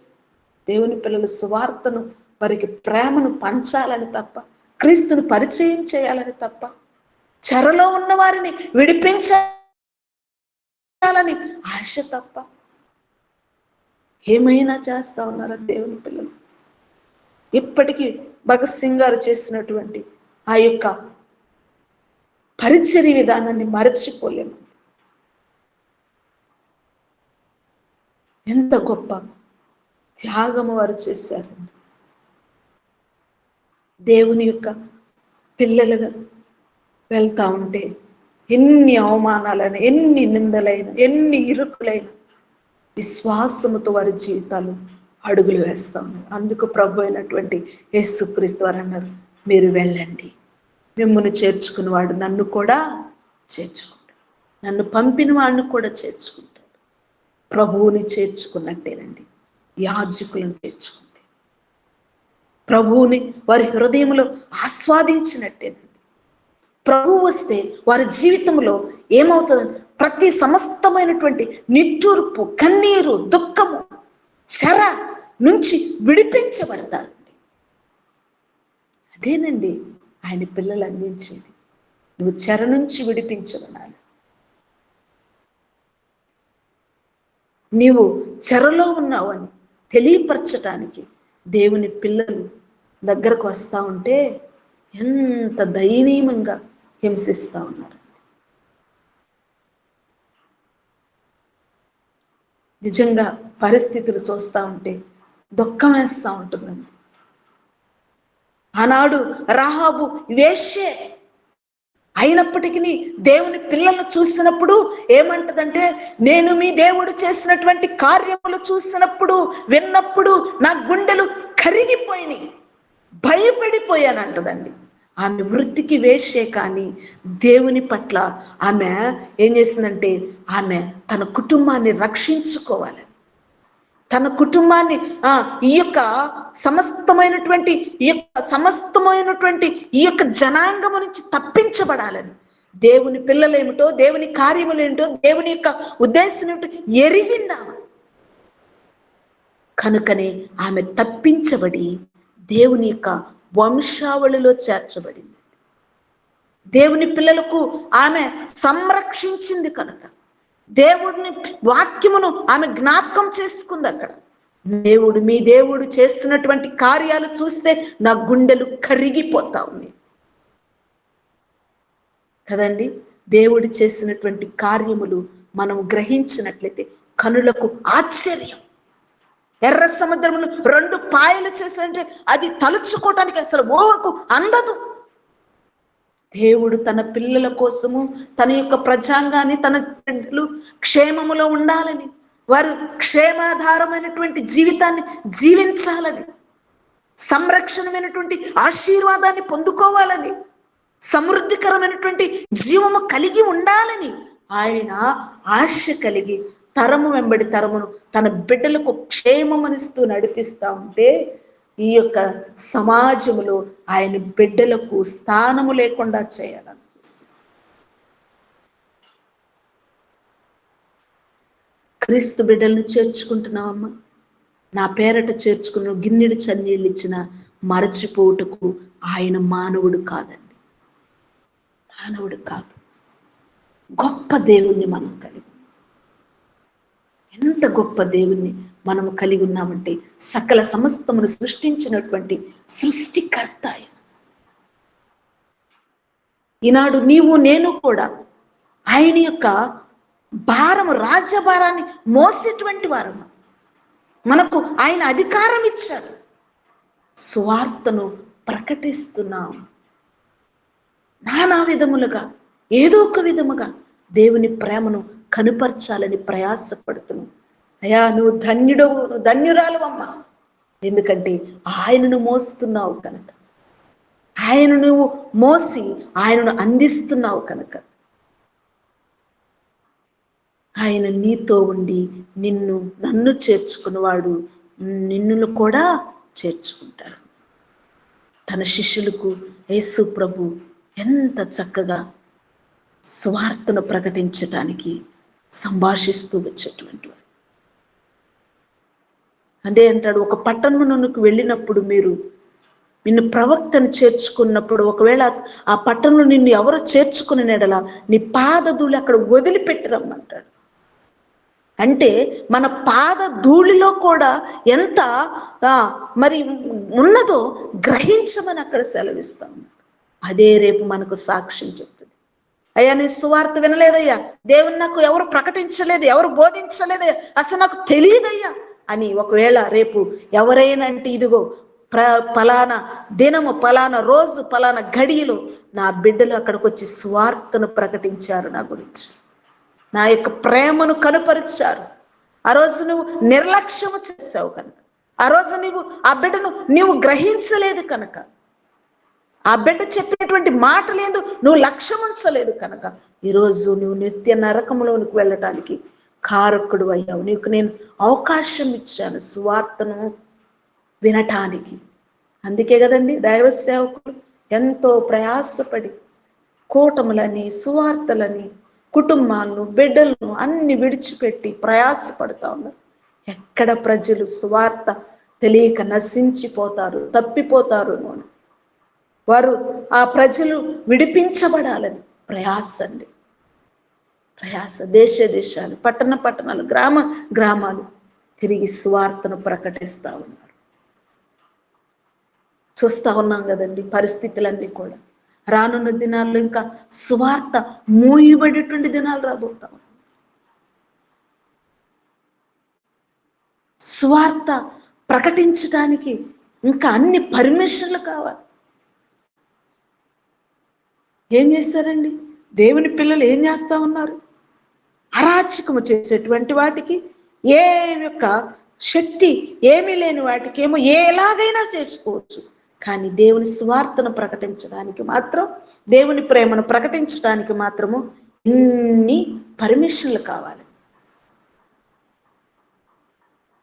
దేవుని పిల్లలు సువార్తను, వారికి ప్రేమను పంచాలని తప్ప, క్రీస్తును పరిచయం చేయాలని తప్ప, చెరలో ఉన్న వారిని విడిపించాలని ఆశ తప్ప ఏమైనా చేస్తా ఉన్నారా దేవుని పిల్లలు? ఇప్పటికీ భగత్ సింగ్ గారు చేసినటువంటి ఆ యొక్క పరిచర్య విధానాన్ని మరచిపోలేము. ఎంత గొప్ప త్యాగము వారు చేశారు. దేవుని యొక్క పిల్లలుగా వెళ్తా ఉంటే ఎన్ని అవమానాలైనా, ఎన్ని నిందలైనా, ఎన్ని ఇరుకులైనా విశ్వాసముతో వారి జీవితాలు అడుగులు వేస్తా ఉన్నాయి. అందుకు ప్రభు అయినటువంటి యేసుక్రీస్తు వారు అన్నారు, మీరు వెళ్ళండి, మిమ్మల్ని చేర్చుకుని వాడు నన్ను కూడా చేర్చుకుంటాడు, నన్ను పంపిన వాడిని కూడా చేర్చుకుంటాడు. ప్రభువుని చేర్చుకున్నట్టేనండి యాజకులను చేర్చుకుంటే, ప్రభువుని వారి హృదయంలో ఆస్వాదించినట్టేనండి. ప్రభువు వస్తే వారి జీవితంలో ఏమవుతుంది? ప్రతి సమస్తమైనటువంటి నిట్టూర్పు, కన్నీరు, దుఃఖము, చెర నుంచి విడిపించబడతారండి. అదేనండి ఆయన పిల్లలు అందించేది. నువ్వు చెర నుంచి విడిపించబడాలి. నీవు చెరలో ఉన్నావని తెలియపరచటానికి దేవుని పిల్లలు దగ్గరకు వస్తూ ఉంటే ఎంత దయనీయంగా హింసిస్తూ ఉన్నారు. నిజంగా పరిస్థితులు చూస్తూ ఉంటే దుఃఖం వేస్తూ ఉంటుందండి. ఆనాడు రాహాబు వేశ్యే అయినప్పటికీ దేవుని పిల్లలను చూసినప్పుడు ఏమంటదంటే, నేను మీ దేవుడు చేసినటువంటి కార్యములు చూసినప్పుడు విన్నప్పుడు నా గుండెలు కరిగిపోయినాయి, భయపడిపోయాను అంటదండి. ఆమె వృత్తికి వేషే కానీ దేవుని పట్ల ఆమె ఏం చేసిందంటే, ఆమె తన కుటుంబాన్ని రక్షించుకోవాలి, తన కుటుంబాన్ని ఈ యొక్క సమస్తమైనటువంటి ఈ యొక్క జనాంగము నుంచి తప్పించబడాలని, దేవుని పిల్లలేమిటో, దేవుని కార్యములేమిటో, దేవుని యొక్క ఉద్దేశం ఏమిటో ఎరిగిందా. కనుకనే ఆమె తప్పించబడి దేవుని యొక్క వంశావళిలో చేర్చబడింది. దేవుని పిల్లలకు ఆమె సంరక్షించింది కనుక దేవుడిని వాక్యమును ఆమె జ్ఞాపకం చేసుకుంది. అక్కడ మీ దేవుడు చేస్తున్నటువంటి కార్యాలు చూస్తే నా గుండెలు కరిగిపోతా ఉన్నాయి కదండి. దేవుడు చేసినటువంటి కార్యములు మనం గ్రహించినట్లయితే కనులకు ఆశ్చర్యం. ఎర్ర సముద్రమును 2 పాయలు చేసినట్టే అది తలుచుకోవటానికి అసలు ఊహకు అందదు. దేవుడు తన పిల్లల కోసము, తన యొక్క ప్రజాంగాన్ని, తన బిడ్డలు క్షేమములో ఉండాలని, వారు క్షేమాధారమైనటువంటి జీవితాన్ని జీవించాలని, సంరక్షణమైనటువంటి ఆశీర్వాదాన్ని పొందుకోవాలని, సమృద్ధికరమైనటువంటి జీవము కలిగి ఉండాలని ఆయన ఆశ కలిగి తరము వెంబడి తరమును తన బిడ్డలకు క్షేమమనిస్తూ నడిపిస్తూ ఉంటే, ఈ యొక్క సమాజములో ఆయన బిడ్డలకు స్థానము లేకుండా చేయాలని చూస్తుంది. క్రీస్తు బిడ్డలను చేర్చుకుంటున్నావమ్మా, నా పేరట చేర్చుకున్న గిన్నెడు చన్నీళ్ళు ఇచ్చిన మరచిపోవుటకు ఆయన మానవుడు కాదండి, మానవుడు కాదు. గొప్ప దేవుణ్ణి మనం కలిగి, ఎంత గొప్ప దేవుణ్ణి మనము కలిగి ఉన్నామంటే, సకల సమస్తమును సృష్టించినటువంటి సృష్టికర్త ఆయన. ఈనాడు నీవు నేను కూడా ఆయన యొక్క భారము, రాజ్యభారాన్ని మోసేటువంటి వారము. మనకు ఆయన అధికారం ఇచ్చాడు, సువార్తను ప్రకటిస్తున్నాం. నానా విధములుగా ఏదో ఒక విధముగా దేవుని ప్రేమను కనుపరచాలని ప్రయాసపడుతున్నాం. అయ్యా, నువ్వు ధన్యుడవు, నువ్వు ధన్యురాలువమ్మా. ఎందుకంటే ఆయనను మోస్తున్నావు కనుక, ఆయన నువ్వు మోసి ఆయనను అందిస్తున్నావు కనుక, ఆయన నీతో ఉండి నన్ను చేర్చుకున్నవాడు నిన్ను కూడా చేర్చుకుంటాడు. తన శిష్యులకు యేసు ప్రభు ఎంత చక్కగా సువార్తను ప్రకటించటానికి సంభాషిస్తూ వచ్చేటువంటి వాడు. అదే అంటాడు, ఒక పట్టణమునకు వెళ్ళినప్పుడు నిన్ను ప్రవక్తను చేర్చుకున్నప్పుడు, ఒకవేళ ఆ పట్టణంలో నిన్ను ఎవరో చేర్చుకుని నెడల నీ పాదధూళి అక్కడ వదిలిపెట్టిరమ్మంటాడు. అంటే మన పాదధూళిలో కూడా ఎంత మరి ఉన్నదో గ్రహించమని అక్కడ సెలవిస్తాం. అదే రేపు మనకు సాక్ష్యం చెప్తుంది. అయ్యా, నీ సువార్త వినలేదయ్యా, దేవుని నాకు ఎవరు ప్రకటించలేదు, ఎవరు బోధించలేదయ్యా, అసలు నాకు తెలియదయ్యా అని ఒకవేళ రేపు ఎవరైనా అంటే, ఇదిగో పలానా దినము, పలానా రోజు, పలానా గడియలో నా బిడ్డలు అక్కడికి వచ్చి సువార్తను ప్రకటించారు, నా గురించి నా యొక్క ప్రేమను కనుపరిచారు. ఆ రోజు నువ్వు నిర్లక్ష్యము చేసావు కనుక, ఆ రోజు ఆ బిడ్డను నీవు గ్రహించలేదు కనుక, ఆ బిడ్డ చెప్పినటువంటి మాటలేదు నువ్వు లక్ష్యం ఉంచలేదు కనుక, ఈరోజు నువ్వు నిత్య నరకంలోనికి వెళ్ళటానికి కారకుడు అయ్యావు. నీకు నేను అవకాశం ఇచ్చాను సువార్తను వినటానికి. అందుకే కదండి దైవ సేవకులు ఎంతో ప్రయాసపడి కూటములని, సువార్తలని, కుటుంబాలను, బిడ్డలను అన్ని విడిచిపెట్టి ప్రయాసపడతా ఉన్నారు. ఎక్కడ ప్రజలు సువార్త తెలియక నశించిపోతారు, తప్పిపోతారు. వారు ఆ ప్రజలు విడిపించబడాలని ప్రయాసండి, ప్రయాస. దేశాలు, పట్టణాలు, గ్రామాలు తిరిగి సువార్తను ప్రకటిస్తూ ఉన్నారు. చూస్తూ ఉన్నాం కదండి పరిస్థితులన్నీ కూడా. రానున్న దినాల్లో ఇంకా సువార్త మూయబడేటువంటి దినాలు రాబోతా ఉన్నాయి. సువార్త ప్రకటించడానికి ఇంకా అన్ని పర్మిషన్లు కావాలి. ఏం చేస్తారండి? దేవుని పిల్లలు ఏం చేస్తా ఉన్నారు? అరాచకము చేసేటువంటి వాటికి, ఏ యొక్క శక్తి ఏమీ లేని వాటికి ఏమో ఎలాగైనా చేసుకోవచ్చు. కానీ దేవుని సువార్తను ప్రకటించడానికి మాత్రం, దేవుని ప్రేమను ప్రకటించడానికి మాత్రము ఇన్ని పర్మిషన్లు కావాలి.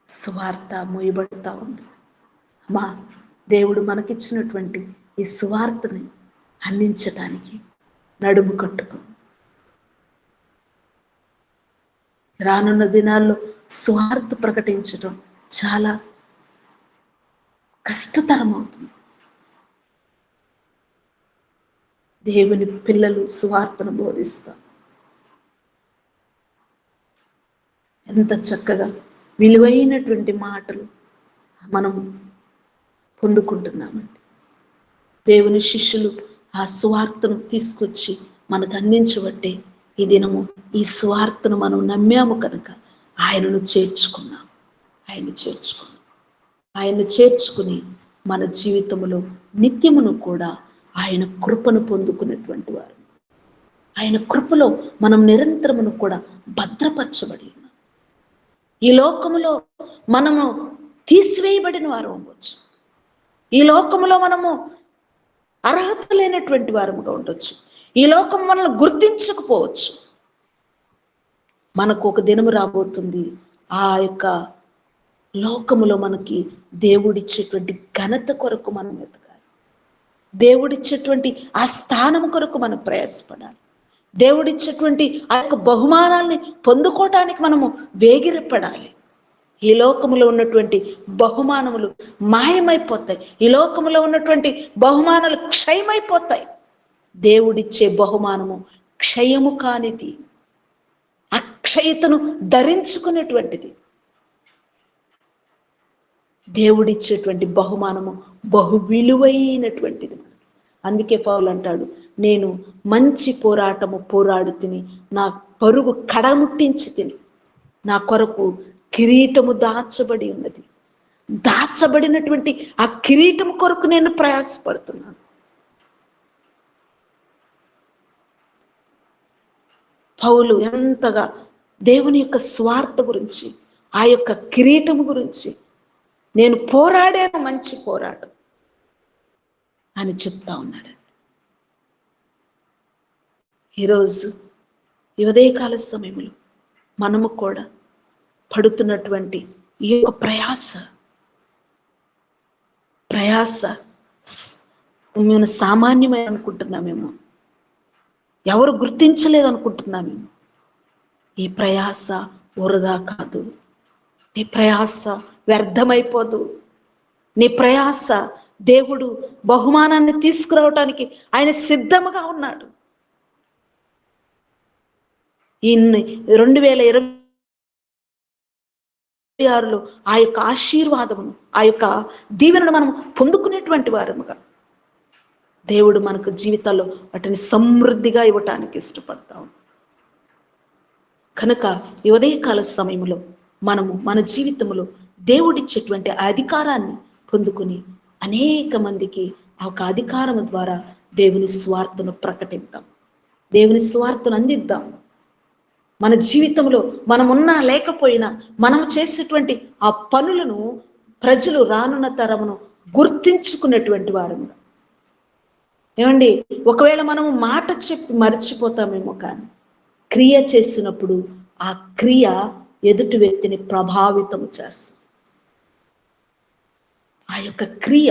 సువార్త మూయబడుతూ ఉంది. అమ్మా, దేవుడు మనకిచ్చినటువంటి ఈ సువార్తని అందించడానికి నడుము కట్టుకో. రానున్న దినాల్లో సువార్త ప్రకటించడం చాలా కష్టతరం అవుతుంది. దేవుని పిల్లలు సువార్తను బోధిస్తాం. ఎంత చక్కగా విలువైనటువంటి మాటలు మనం పొందుకుంటున్నామండి. దేవుని శిష్యులు ఆ సువార్తను తీసుకొచ్చి మనకు అందించబట్టే ఈ దినము ఈ సువార్తను మనం నమ్మాము కనుక ఆయనను చేర్చుకున్నాం. ఆయన్ని చేర్చుకుని మన జీవితంలో నిత్యమును కూడా ఆయన కృపను పొందుకున్నటువంటి వారు. ఆయన కృపలో మనం నిరంతరమును కూడా భద్రపరచబడి ఉన్నాం. ఈ లోకములో మనము తీసివేయబడిన వారు అవ్వచ్చు. ఈ లోకములో మనము అర్హత లేనటువంటి వారముగా ఉండొచ్చు. ఈ లోకం మనల్ని గుర్తించకపోవచ్చు. మనకు ఒక దినము రాబోతుంది, ఆ యొక్క లోకములో మనకి దేవుడిచ్చేటువంటి ఘనత కొరకు మనం వెతకాలి. దేవుడిచ్చేటువంటి ఆ స్థానం కొరకు మనం ప్రయాసపడాలి. దేవుడిచ్చేటువంటి ఆ యొక్క బహుమానాల్ని పొందుకోవటానికి మనము వేగిరపడాలి. ఈ లోకములో ఉన్నటువంటి బహుమానములు మాయమైపోతాయి. ఈ లోకములో ఉన్నటువంటి బహుమానాలు క్షయమైపోతాయి. దేవుడిచ్చే బహుమానము క్షయము కానిది, అక్షయతను ధరించుకునేటువంటిది. దేవుడిచ్చేటువంటి బహుమానము బహు విలువైనటువంటిది. అందుకే పౌలు అంటాడు, నేను మంచి పోరాటము పోరాడు తిని, నా పరుగు కడముట్టించి తిని, నా కొరకు కిరీటము దాచబడి ఉన్నది. దాచబడినటువంటి ఆ కిరీటం కొరకు నేను ప్రయాసపడుతున్నాను. పౌలు ఎంతగా దేవుని యొక్క స్వార్థ గురించి, ఆ యొక్క కిరీటము గురించి, నేను పోరాడాను మంచి పోరాటం అని చెప్తా ఉన్నాడు. ఈరోజు ఈ ఉదయకాల సమయంలో మనము కూడా పడుతున్నటువంటి ఈ యొక్క ప్రయాస మేము సామాన్యమైన అనుకుంటున్నామేమో, ఎవరు గుర్తించలేదు అనుకుంటున్నామేమో. ఈ ప్రయాస వృధా కాదు. నీ ప్రయాస వ్యర్థమైపోదు. నీ ప్రయాస దేవుడు బహుమానాన్ని తీసుకురావటానికి ఆయన సిద్ధముగా ఉన్నాడు. ఈ 2026లో ఆ యొక్క ఆశీర్వాదమును, ఆ యొక్క దీవెనను మనం పొందుకునేటువంటి వారముగా దేవుడు మనకు జీవితాల్లో వాటిని సమృద్ధిగా ఇవ్వటానికి ఇష్టపడతాం. కనుక ఈ ఉదయకాల సమయంలో మనము మన జీవితంలో దేవుడిచ్చేటువంటి ఆ అధికారాన్ని పొందుకుని అనేక మందికి ఆ యొక్క అధికారము ద్వారా దేవుని స్వార్థను ప్రకటిద్దాం, దేవుని స్వార్థను అందిద్దాం. మన జీవితంలో మనమున్నా లేకపోయినా మనం చేసేటువంటి ఆ పనులను ప్రజలు రానున్న తరమును గుర్తించుకున్నటువంటి వారుగా. ఏమండి, ఒకవేళ మనము మాట చెప్పి మర్చిపోతామేమో, కానీ క్రియ చేసినప్పుడు ఆ క్రియ ఎదుటి వ్యక్తిని ప్రభావితం చేస్తుంది. ఆ యొక్క క్రియ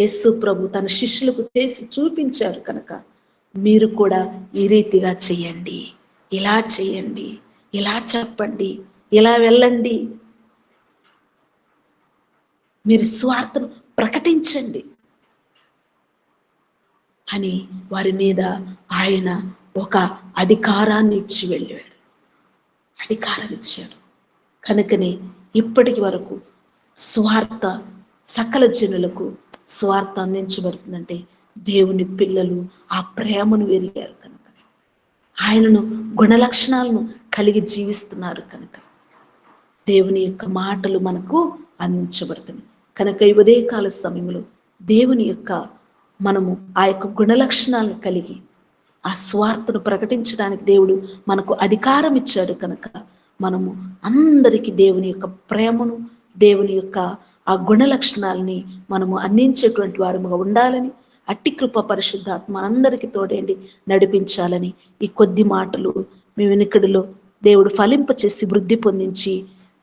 యేసు ప్రభు తన శిష్యులకు చేసి చూపించారు కనుక మీరు కూడా ఈ రీతిగా చేయండి, ఇలా చేయండి, ఇలా చెప్పండి, ఇలా వెళ్ళండి, మీరు స్వార్థను ప్రకటించండి అని వారి మీద ఆయన ఒక అధికారాన్ని ఇచ్చి వెళ్ళాడు. అధికారం ఇచ్చాడు. కనుకనే ఇప్పటికి వరకు స్వార్థ సకల జనులకు స్వార్థ అందించబడుతుందంటే దేవుని పిల్లలు ఆ ప్రేమను ఎరిగారు కనుక, ఆయనను గుణలక్షణాలను కలిగి జీవిస్తున్నారు కనుక దేవుని యొక్క మాటలు మనకు అందించబడుతుంది. కనుక ఈ ఉదయకాల సమయంలో దేవుని యొక్క మనము ఆ యొక్క గుణలక్షణాలను కలిగి ఆ స్వార్థను ప్రకటించడానికి దేవుడు మనకు అధికారం ఇచ్చాడు కనుక మనము అందరికీ దేవుని యొక్క ప్రేమను, దేవుని యొక్క ఆ గుణ లక్షణాలని మనము అందించేటువంటి వారముగా ఉండాలని, అట్టి కృప పరిశుద్ధాత్మ అందరికీ తోడేండి నడిపించాలని ఈ కొద్ది మాటలు మీ వినికిడిలో దేవుడు ఫలింపచేసి వృద్ధి పొందించి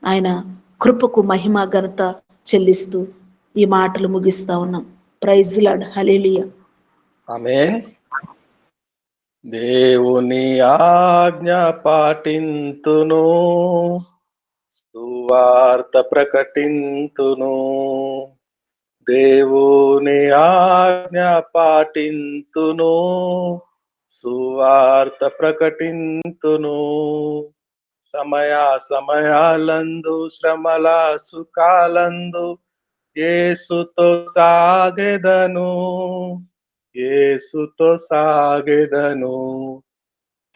ఆయన కృపకు మహిమ ఘనత చెల్లిస్తూ ఈ మాటలు ముగిస్తా ఉన్నాం. Praise Lord. హల్లెలూయా. ఆమేన్. దేవుని ఆజ్ఞ పాటింతును, సువార్త ప్రకటింతును. దేవుని ఆజ్ఞ పాటింతును, సువార్త ప్రకటింతును. సమయాలందు శ్రమల సుఖాలందు యేసుతో సాగెదను, యేసుతో సాగెదను.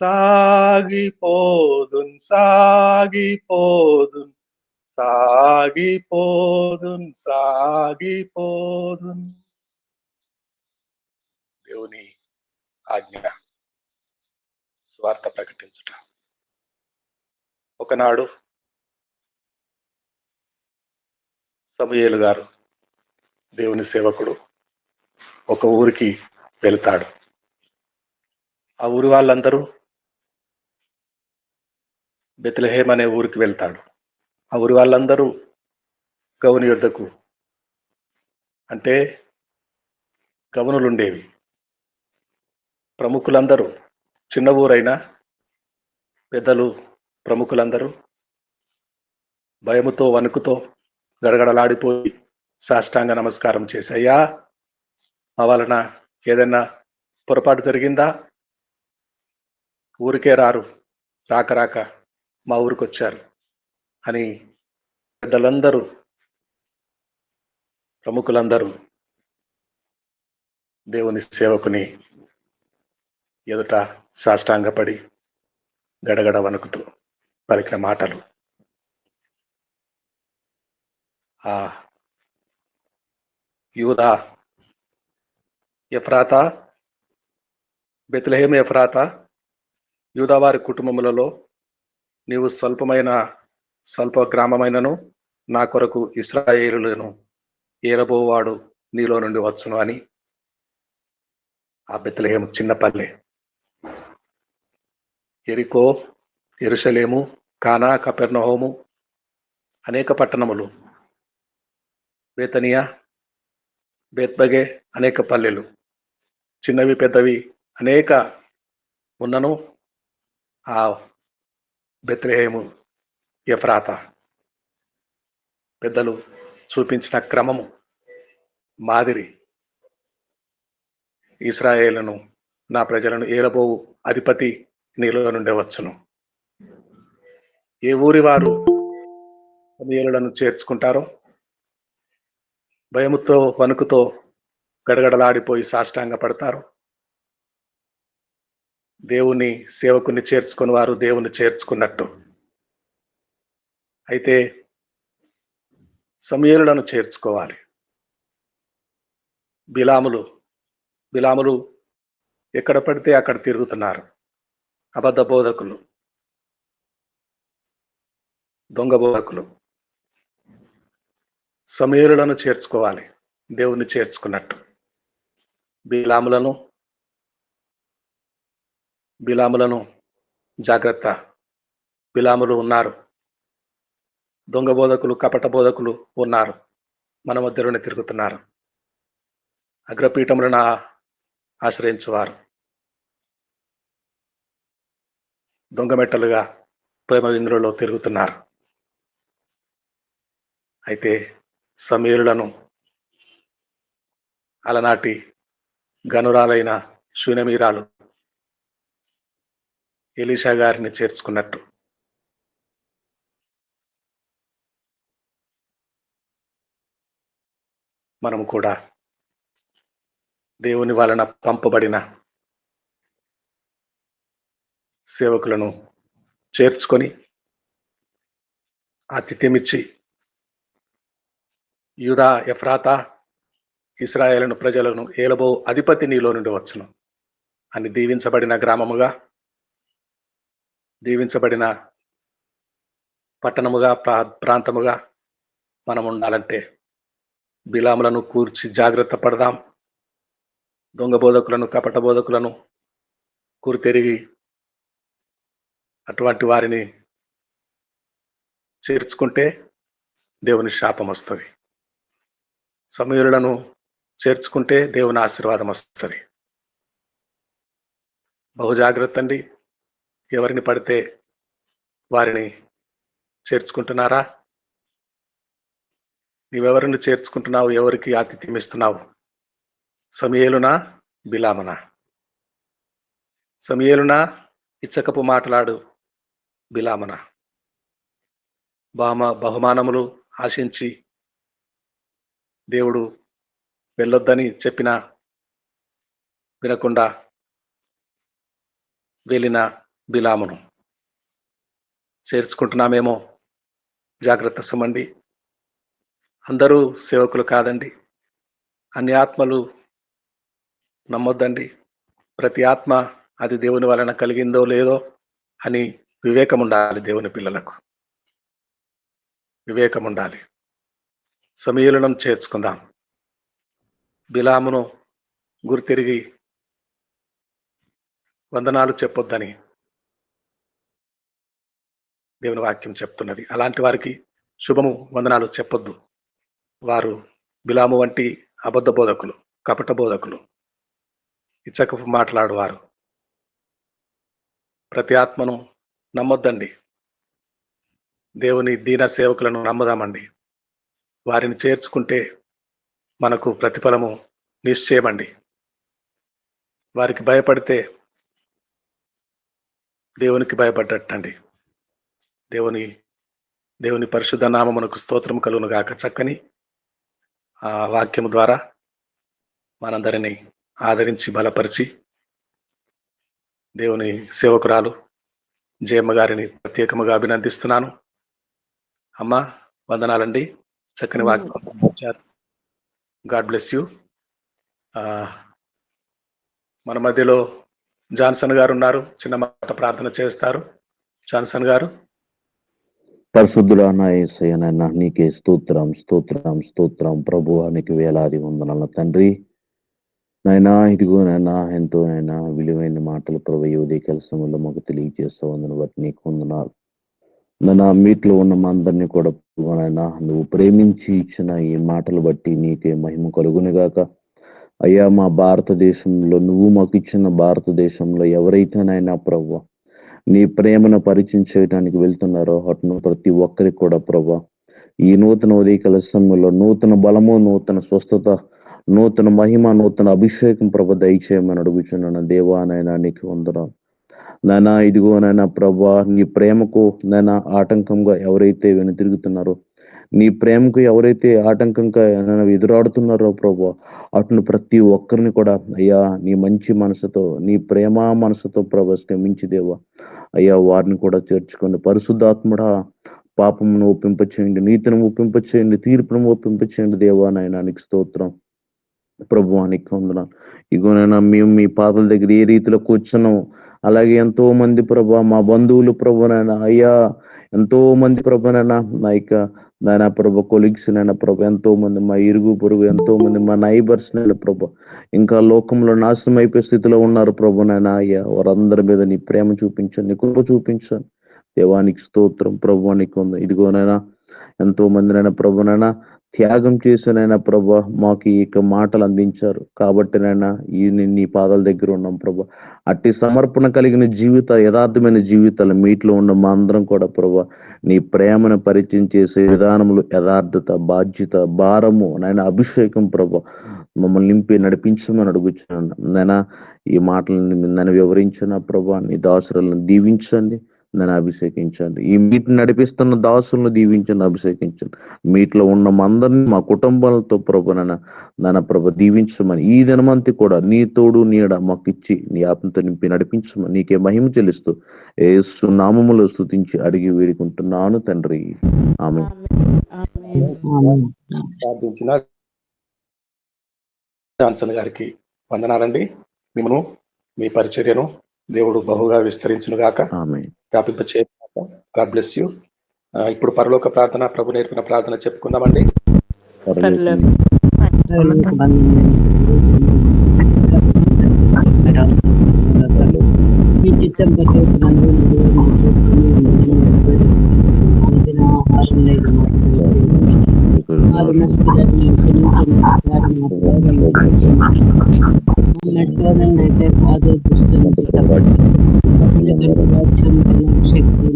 సాగిపోదున్ సాగిపోదున్ సాగిపోదున్ సాగిపోదున్. దేవుని ఆజ్ఞ స్వార్థ ప్రకటించుట. ఒకనాడు సమూయేలు గారు, దేవుని సేవకుడు, ఒక ఊరికి వెళ్తాడు. ఆ ఊరి వాళ్ళందరూ బెత్లెహేమ్ అనే ఊరికి వెళ్తాడు. ఆ ఊరి వాళ్ళందరూ గౌని యొద్దకు, అంటే గవనులు ఉండేవి. ప్రముఖులందరూ, చిన్న ఊరైనా పెద్దలు ప్రముఖులందరూ భయముతో వణుకుతో గడగడలాడిపోయి సాష్టాంగ నమస్కారం చేసి, అయ్యా మా వలన ఏదైనా పొరపాటు జరిగిందా? ఊరికే రారు, రాక రాక మా ఊరికి వచ్చారు అని పెద్దలందరూ ప్రముఖులందరూ దేవుని సేవకుని ఎదుట సాష్టాంగపడి గడగడ వణుకుతూ పలికిన మాటలు. ఆ యూదా ఎఫ్రాతా, బెత్లెహేము ఎఫ్రాతా, యూదావారి కుటుంబములలో నీవు స్వల్ప గ్రామమైనను నా కొరకు ఇశ్రాయేలులను ఏలబోవాడు నీలో నుండి వచ్చును అని. ఆ బెత్లెహేము చిన్నపల్లె. ఎరికో, యెరూషలేము, కానా, కపెర్నహూము అనేక పట్టణములు, బేతనియా, బేత్బగే అనేక పల్లెలు, చిన్నవి పెద్దవి అనేక ఉన్నను ఆ బెత్లెహేము ఎఫ్రాతా పెద్దలు చూపించిన క్రమము మాదిరి ఇశ్రాయేలును, నా ప్రజలను ఏలబోవు అధిపతి నీలో నుండే వచ్చును. ఏ ఊరి వారు సమూయేలును చేర్చుకుంటారో భయముతో వణుకుతో గడగడలాడిపోయి సాష్టాంగ పడతారు. దేవుని సేవకుని చేర్చుకుని వారు దేవుని చేర్చుకున్నట్టు. అయితే సమూయేలును చేర్చుకోవాలి. బిలాములు ఎక్కడ పడితే అక్కడ తిరుగుతున్నారు. అబద్ధ బోధకులు, దొంగ బోధకులు. సమూయేలును చేర్చుకోవాలి దేవుని చేర్చుకున్నట్టు. బిలాములను జాగ్రత్త. బిలాములు ఉన్నారు, దొంగ బోధకులు, కపట బోధకులు ఉన్నారు, మన మధ్యలోనే తిరుగుతున్నారు. అగ్రపీఠములను ఆశ్రయించువారు దొంగమెట్టలుగా ప్రేమ విందులలో తిరుగుతున్నారు. అయితే సమూయేలును అలనాటి గనురాలైన శూనెమీరాలు ఎలీషా గారిని చేర్చుకున్నట్టు మనం కూడా దేవుని వలన పంపబడిన సేవకులను చేర్చుకొని ఆతిథ్యమిచ్చి యూదా ఎఫ్రాతా ఇశ్రాయేలును ప్రజలను ఏలబో అధిపతి నీలో నుండి వచ్చును అని దీవించబడిన గ్రామముగా, దీవించబడిన పట్టణముగా, ప్రాంతముగా మనం ఉండాలంటే బిలాములను కూర్చి జాగ్రత్త పడదాం. దొంగ బోధకులను, కపట బోధకులను కూర్తెరిగి అటువంటి వారిని చేర్చుకుంటే దేవుని శాపం వస్తుంది. సమూయేలులను చేర్చుకుంటే దేవుని ఆశీర్వాదం వస్తుంది. బహుజాగ్రత్త అండి. ఎవరిని పడితే వారిని చేర్చుకుంటున్నారా? నీవెవరిని చేర్చుకుంటున్నావు? ఎవరికి ఆతిథ్యం ఇస్తున్నావు? సమూయేలునా, బిలామునా? సమూయేలునా, ఇచ్చకపు మాట్లాడు బిలామునా? బహుమానములు ఆశించి దేవుడు వెళ్ళొద్దని చెప్పినా వినకుండా వెళ్ళిన బిలామును చేర్చుకుంటున్నామేమో. జాగ్రత్త సుమండి. అందరూ సేవకులు కాదండి. అన్ని ఆత్మలు నమ్మొద్దండి. ప్రతి ఆత్మ అది దేవుని వలన కలిగిందో లేదో అని వివేకం ఉండాలి. దేవుని పిల్లలకు వివేకం ఉండాలి. సమూయేలును చేర్చుకుందాం. బిలామును గుర్తిరిగి వందనాలు చెప్పొద్దని దేవుని వాక్యం చెప్తున్నది. అలాంటి వారికి శుభము వందనాలు చెప్పొద్దు. వారు బిలాము వంటి అబద్ధ బోధకులు, కపట బోధకులు, ఇచ్చకపు మాట్లాడువారు. ప్రతి ఆత్మను నమ్మొద్దండి. దేవుని దీన సేవకులను నమ్మదామండి. వారిని చేర్చుకుంటే మనకు ప్రతిఫలము నిశ్చయమండి. వారికి భయపడితే దేవునికి భయపడ్డట్టండి. దేవుని పరిశుద్ధ నామమునకు స్తోత్రం కలుగును గాక. చక్కని ఆ వాక్యము ద్వారా మనందరినీ ఆదరించి బలపరిచి దేవుని సేవకురాలు జయమ్మ గారిని ప్రత్యేకముగా అభినందిస్తున్నాను. అమ్మ వందనాలండి. చక్కని వాక్యం ఇచ్చారు. God bless you. మన మధ్యలో జాన్సన్ గారు ఉన్నారు. చిన్న మాట ప్రార్థన చేస్తారు. జాన్సన్ గారు. పరిశుద్ధుడా నా యేసయ్య నాయనా, నీకే స్తోత్రం స్తోత్రం స్తోత్రం. ప్రభువానికి వేలాది వందనాల తండ్రి. నాయనా ఇదిగో నాయనా, ఎంతో నాయనా విలువైన మాటలు ప్రభు ఉదయకాల సమయంలో మాకు తెలియజేస్తావు. అందుని బట్టి నీకు వందనాలు. నాయనా మీట్లో ఉన్న మా అందరినీ కూడా నాయనా నువ్వు ప్రేమించి ఇచ్చిన ఈ మాటలు బట్టి నీకే మహిమ కలుగునుగాక. అయ్యా, మా భారతదేశంలో నువ్వు మాకు ఇచ్చిన భారతదేశంలో ఎవరైతే నాయనా ప్రభు నీ ప్రేమను పరిచయం చేయడానికి వెళ్తున్నారో అటును ప్రతి ఒక్కరికి కూడా ప్రభా ఈ నూతన ఉదయకాల సమయంలో నూతన బలము, నూతన స్వస్థత, నూతన మహిమ, నూతన అభిషేకం ప్రభ దయచేయమని అడుగుచున్నాను. దేవా నాయనా నీకు వందనాలు. నాయనా ఇదిగో నాయనా ప్రభా నీ ప్రేమకు నాయనా ఆటంకంగా ఎవరైతే వెనుతిరుగుతున్నారో, నీ ప్రేమకు ఎవరైతే ఆటంకంగా ఎదురాడుతున్నారో ప్రభా అటును ప్రతి ఒక్కరిని కూడా అయ్యా నీ మంచి మనసుతో, నీ ప్రేమ మనసుతో ప్రభా క్షమించి దేవా అయ్యా వారిని కూడా చేర్చుకోండి. పరిశుద్ధాత్ముడా పాపమును ఒప్పింపచేయండి, నీతిని ఒప్పింపచేయండి, తీర్పును ఒప్పింపచేయండి. దేవా నాయనా నీకు స్తోత్రం. ప్రభువానికి వందనాలు. ఇగోనైనా మేము మీ పాదల దగ్గర ఏ రీతిలో కూర్చున్నాం, అలాగే ఎంతో మంది ప్రభా మా బంధువులు ప్రభునైనా అయ్యా ఎంతో మంది ప్రభునైనా నాయన ప్రభ కొలీగ్స్ నైనా ప్రభు ఎంతో మంది మా ఇరుగు పొరుగు ఎంతో మంది మా నైబర్స్ నైనా ప్రభు ఇంకా లోకంలో నాశనం అయిపోయే స్థితిలో ఉన్నారు ప్రభునైనా అయ్యా వారందరి మీద నీ ప్రేమ చూపించండి, కృప చూపించండి. దేవానికి స్తోత్రం. ప్రభువానికి ఉంది. ఇదిగోనైనా ఎంతో మందినైనా ప్రభునైనా త్యాగం చేసినైనా ప్రభా మాకు ఈ మాటలు అందించారు కాబట్టి నైనా ఈ నీ పాదాల దగ్గర ఉన్నాం ప్రభా. అట్టి సమర్పణ కలిగిన యథార్థమైన జీవితాలు మీట్లో ఉన్న మా అందరం కూడా ప్రభా నీ ప్రేమను పరిచయం చేసే విధానములు, యథార్థత, బాధ్యత, భారము నైనా అభిషేకం ప్రభా మమ్మల్ని నింపి నడిపించమని అడుగుచున్నాను. నైనా ఈ మాటలను నన్ను వివరించిన ప్రభా నీ దాసులను దీవించండి, నన్ను అభిషేకించండి. ఈ మీటిని నడిపిస్తున్న దాసులను దీవించండి, అభిషేకించండి. మీట్లో ఉన్న అందరినీ మా కుటుంబాలతో ప్రభు నన్న ప్రభ దీవించమని ఈ దినమంతి కూడా నీ తోడు నీడ మాకు ఇచ్చి నీ ఆత్మతో నింపి నడిపించమని నీకే మహిమ చెల్లిస్తూ యేసు నామములో స్తుతించి అడిగి వేడుకుంటున్నాను తండ్రి. ఆమేన్. ప్రార్థించిన జాన్సన్ గారికి వందనాలండి. మిమ్మల్ని మీ పరిచర్యను దేవుడు బహుగా విస్తరించును గాక, ఆమేన్. వ్యాపింప చేయగాక. God bless you. ఇప్పుడు పరలోక ప్రార్థన, ప్రభు నేర్పిన ప్రార్థన చెప్పుకుందామండి. పరలోకం మీ చిత్తం అయితే కాదు దుష్టం చిత్తం శక్తి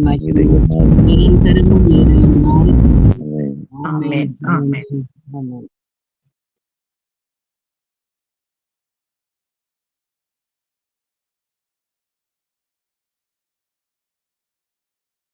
నిరంతరము మీరు ఉన్నారు. ఆమేన్. ఆమేన్. ఆమేన్.